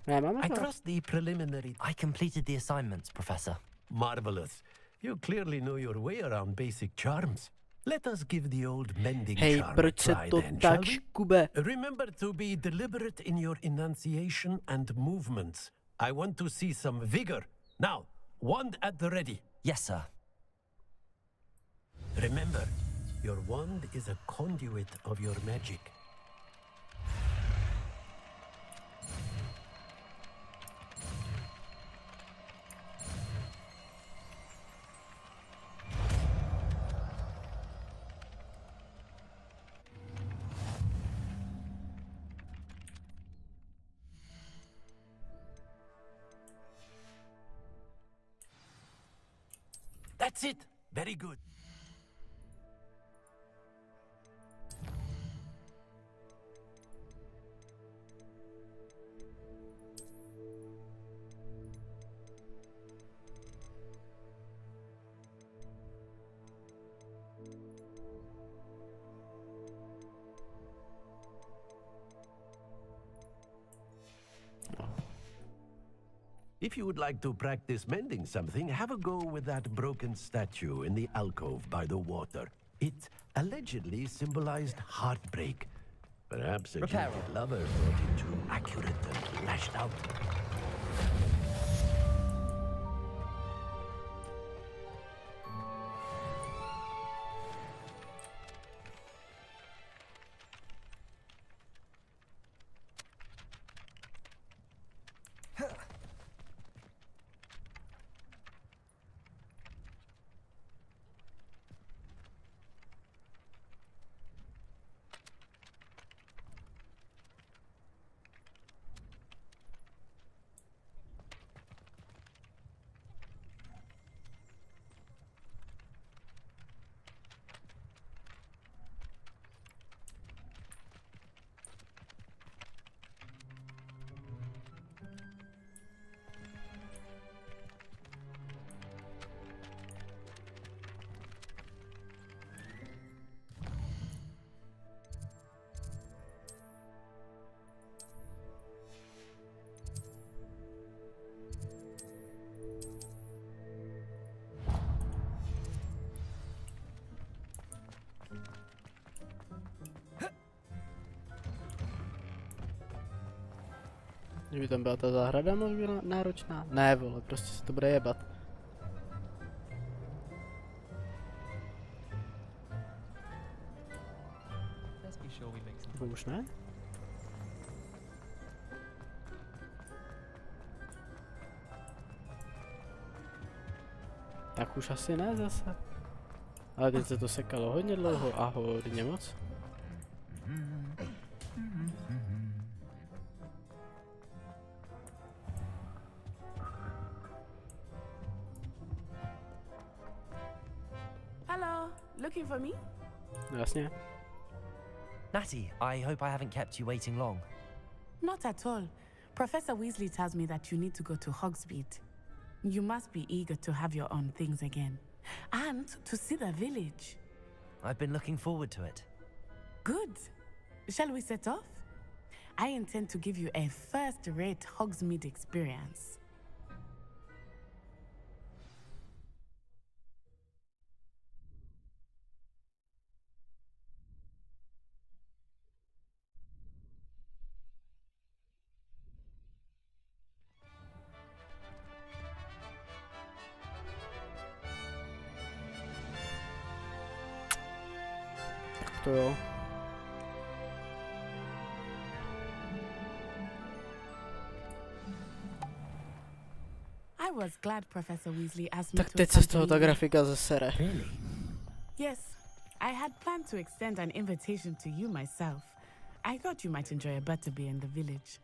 S1: Ne, máme
S7: I
S1: to.
S7: trust the preliminary.
S2: I completed the assignments, Professor.
S7: Marvelous. You clearly know your way around basic charms. Let us give the old mending
S1: Hej,
S7: charm a
S1: proč se
S7: try
S1: to
S7: then,
S1: tak
S7: shall we?
S1: škube?
S7: Remember to be deliberate in your enunciation and movements. I want to see some vigor. Now, wand at the ready.
S2: Yes, sir.
S7: Remember, your wand is a conduit of your magic. That's it. Very good. If you would like to practice mending something, have a go with that broken statue in the alcove by the water. It allegedly symbolized heartbreak. Perhaps a
S2: Repair.
S7: jilted lover brought it too accurate and lashed out.
S1: Kdyby tam byla ta zahrada moc byla náročná? Ne, vole, prostě se to bude jebat. To už ne? Tak už asi ne zase. Ale teď se to sekalo hodně dlouho a hodně moc.
S17: Hello, looking for me?
S1: No jasně.
S2: Natty, I hope I haven't kept you waiting long.
S17: Not at all. Professor Weasley tells me that you need to go to Hogsmeade. You must be eager to have your own things again. And to see the village.
S2: I've been looking forward to it.
S17: Good. Shall we set off? I intend to give you a first-rate Hogsmeade experience.
S1: To jo.
S17: I was glad Professor Weasley asked me
S1: Tak
S17: to
S1: teď se z toho ta
S17: accompany you.
S1: grafika zasere.
S17: Yes, I had planned to extend an invitation to you myself. I thought you might enjoy a butterbeer in the village.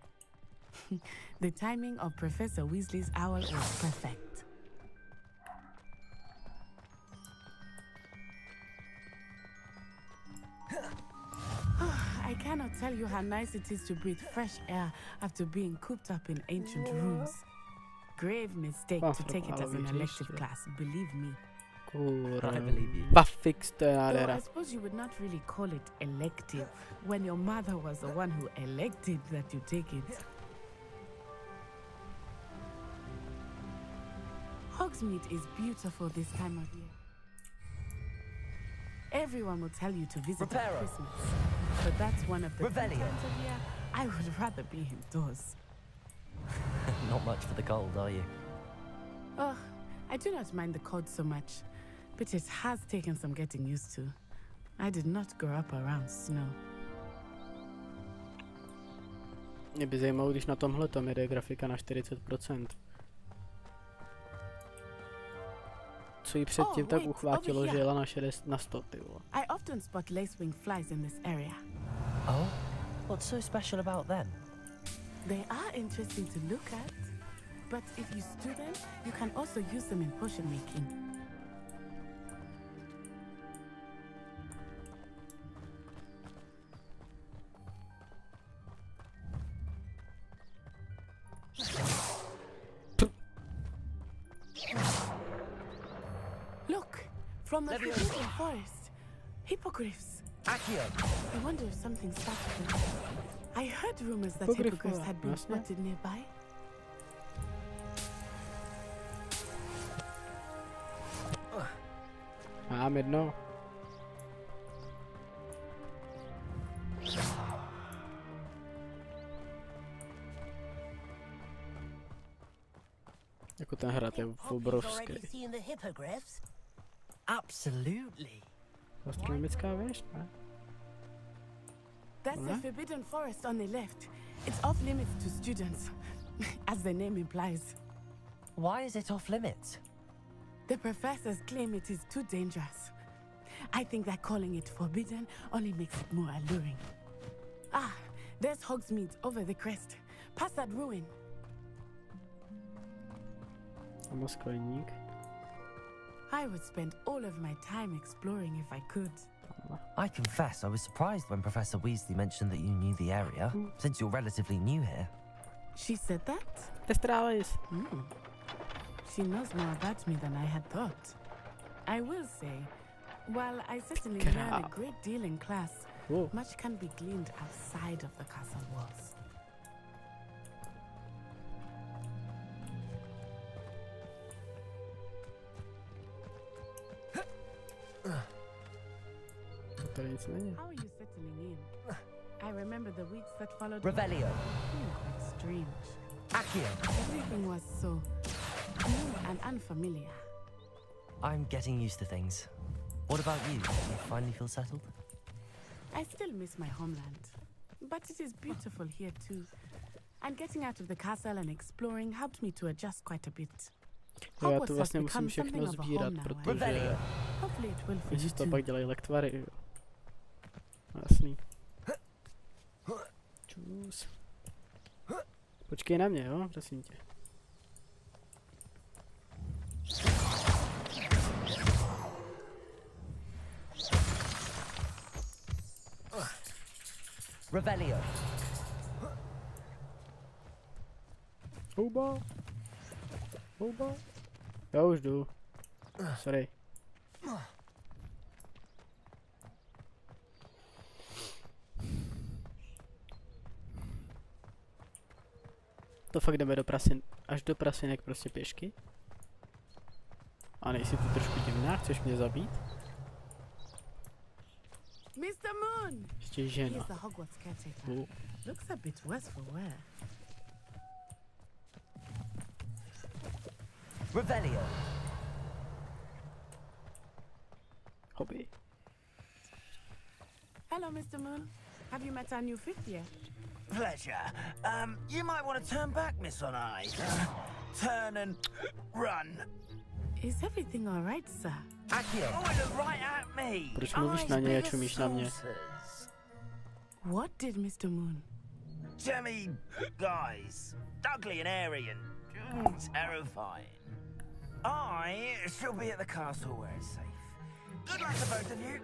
S17: The timing of Professor Weasley's owl was perfect. I cannot tell you how nice it is to breathe fresh air after being cooped up in ancient rooms. Grave mistake to take it as an elective class, believe me.
S2: I believe you.
S1: Buffix to je
S17: Though I
S1: nádhera.
S17: suppose you would not really call it elective when your mother was the one who elected that you take it. Hogsmeade is beautiful this time of year. Everyone will tell you to visit at
S2: Reparo.
S17: Christmas, but that's one of the few
S2: Revelio.
S17: times of year I would rather be indoors.
S2: Not much for the cold, are you?
S17: Oh, I do not mind the cold so much, but it has taken some getting used to. I did not grow up around snow.
S1: Mě by zajímalo, když na tomhle tom jede grafika na 40%. Co jí předtím tak uchvátilo, že jela na 60, na 100, ty vole.
S17: I often spot lacewing flies in this area.
S2: Oh? What's so special about them?
S17: They are interesting to look at, but if you stew them, you can also use them in potion making. Look, from the Forbidden Forest, hippogriffs.
S2: Accio.
S17: I wonder if something started them. I heard rumors that
S1: Hippogriff
S17: hippogriffs had been
S1: vlastně?
S17: spotted nearby.
S1: Mám jedno. Jako ten hrad je obrovský.
S2: Absolutely.
S1: Astronomická věž, ne?
S17: That's the Forbidden Forest on the left. It's off limits to students, as the name implies.
S2: Why is it off limits?
S17: The professors claim it is too dangerous. I think that calling it forbidden only makes it more alluring. Ah, there's Hogsmeade over the crest. Past that ruin.
S1: Mám skleník.
S17: I would spend all of my time exploring if I could.
S2: I confess I was surprised when Professor Weasley mentioned that you knew the area, since you're relatively new here.
S17: She said that?
S1: Testralis.
S17: She knows more about me than I had thought. I will say, while I certainly learn a great deal in class, much can be gleaned outside of the castle walls. How are you settling in? I remember the weeks that followed.
S2: Revelio.
S17: Quite strange.
S2: Accio.
S17: Everything was so new and unfamiliar.
S2: I'm getting used to things. What about you? Do you finally feel settled?
S17: I still miss my homeland, but it is beautiful here too. And getting out of the castle and exploring helped me to adjust quite a bit.
S1: Jo, já to vlastně musím všechno sbírat, protože když to pak dělají lektvary, jo. Jasný. Čus. Počkej na mě, jo, prosím tě.
S2: Revelio.
S1: Houba. Já už jdu. Sorry. To fakt jdeme do prasin, až do prasinek prostě pěšky? A nejsi tu trošku divná, chceš mě zabít?
S17: Mr. Moon!
S1: Ještě žena.
S17: He's the Hogwarts caretaker. Looks a bit worse for wear.
S2: Revelio.
S1: Hobby.
S17: Hello, Mr. Moon. Have you met our new fifth yet?
S10: Pleasure. You might want to turn back, Miss On Eye. Turn and run.
S17: Is everything all right, sir?
S10: Akio. Oh, look right at me.
S1: Proč mluvíš na něj a čumíš na mě?
S17: What did Mr. Moon?
S10: Jemmy, guys. Ugly and airy and terrifying. I shall be at the castle where it's safe. Good luck to both of you.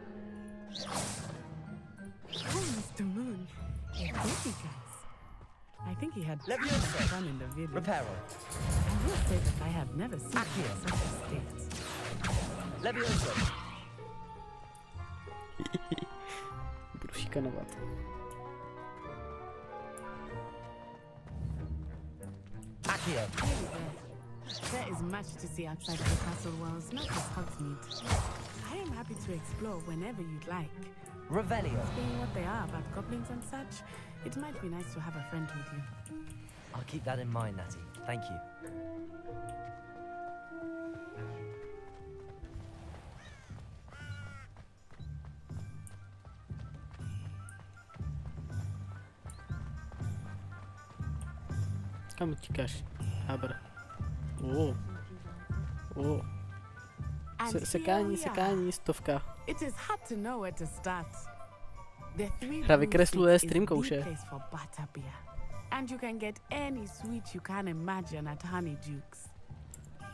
S17: Oh, Mr. Moon. A baby guys. I think he had fun in the village.
S2: Reparo.
S17: I will say that I have never seen him in such a state.
S2: Levioso.
S1: Budu šikanovat.
S2: Akio.
S17: There is much to see outside of the castle walls, not just Hogsmeade. I am happy to explore whenever you'd like.
S2: Revelio.
S17: Being what they are about goblins and such, it might be nice to have a friend with you.
S2: I'll keep that in mind, Natty. Thank you.
S1: Kam utíkáš? Habr. Sekání, stovka.
S17: It is hard to know where to start.
S1: Hra vykresluje stream kouše.
S17: And you can get any sweet you can imagine at Honeydukes.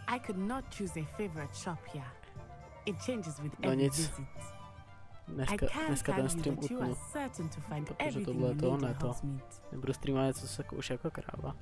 S17: I could not choose a favorite shop here. It changes with every visit.
S1: Dneska ten stream utnu, protože tohle to ne to. Nebudu streamovat něco se kouše jako kráva.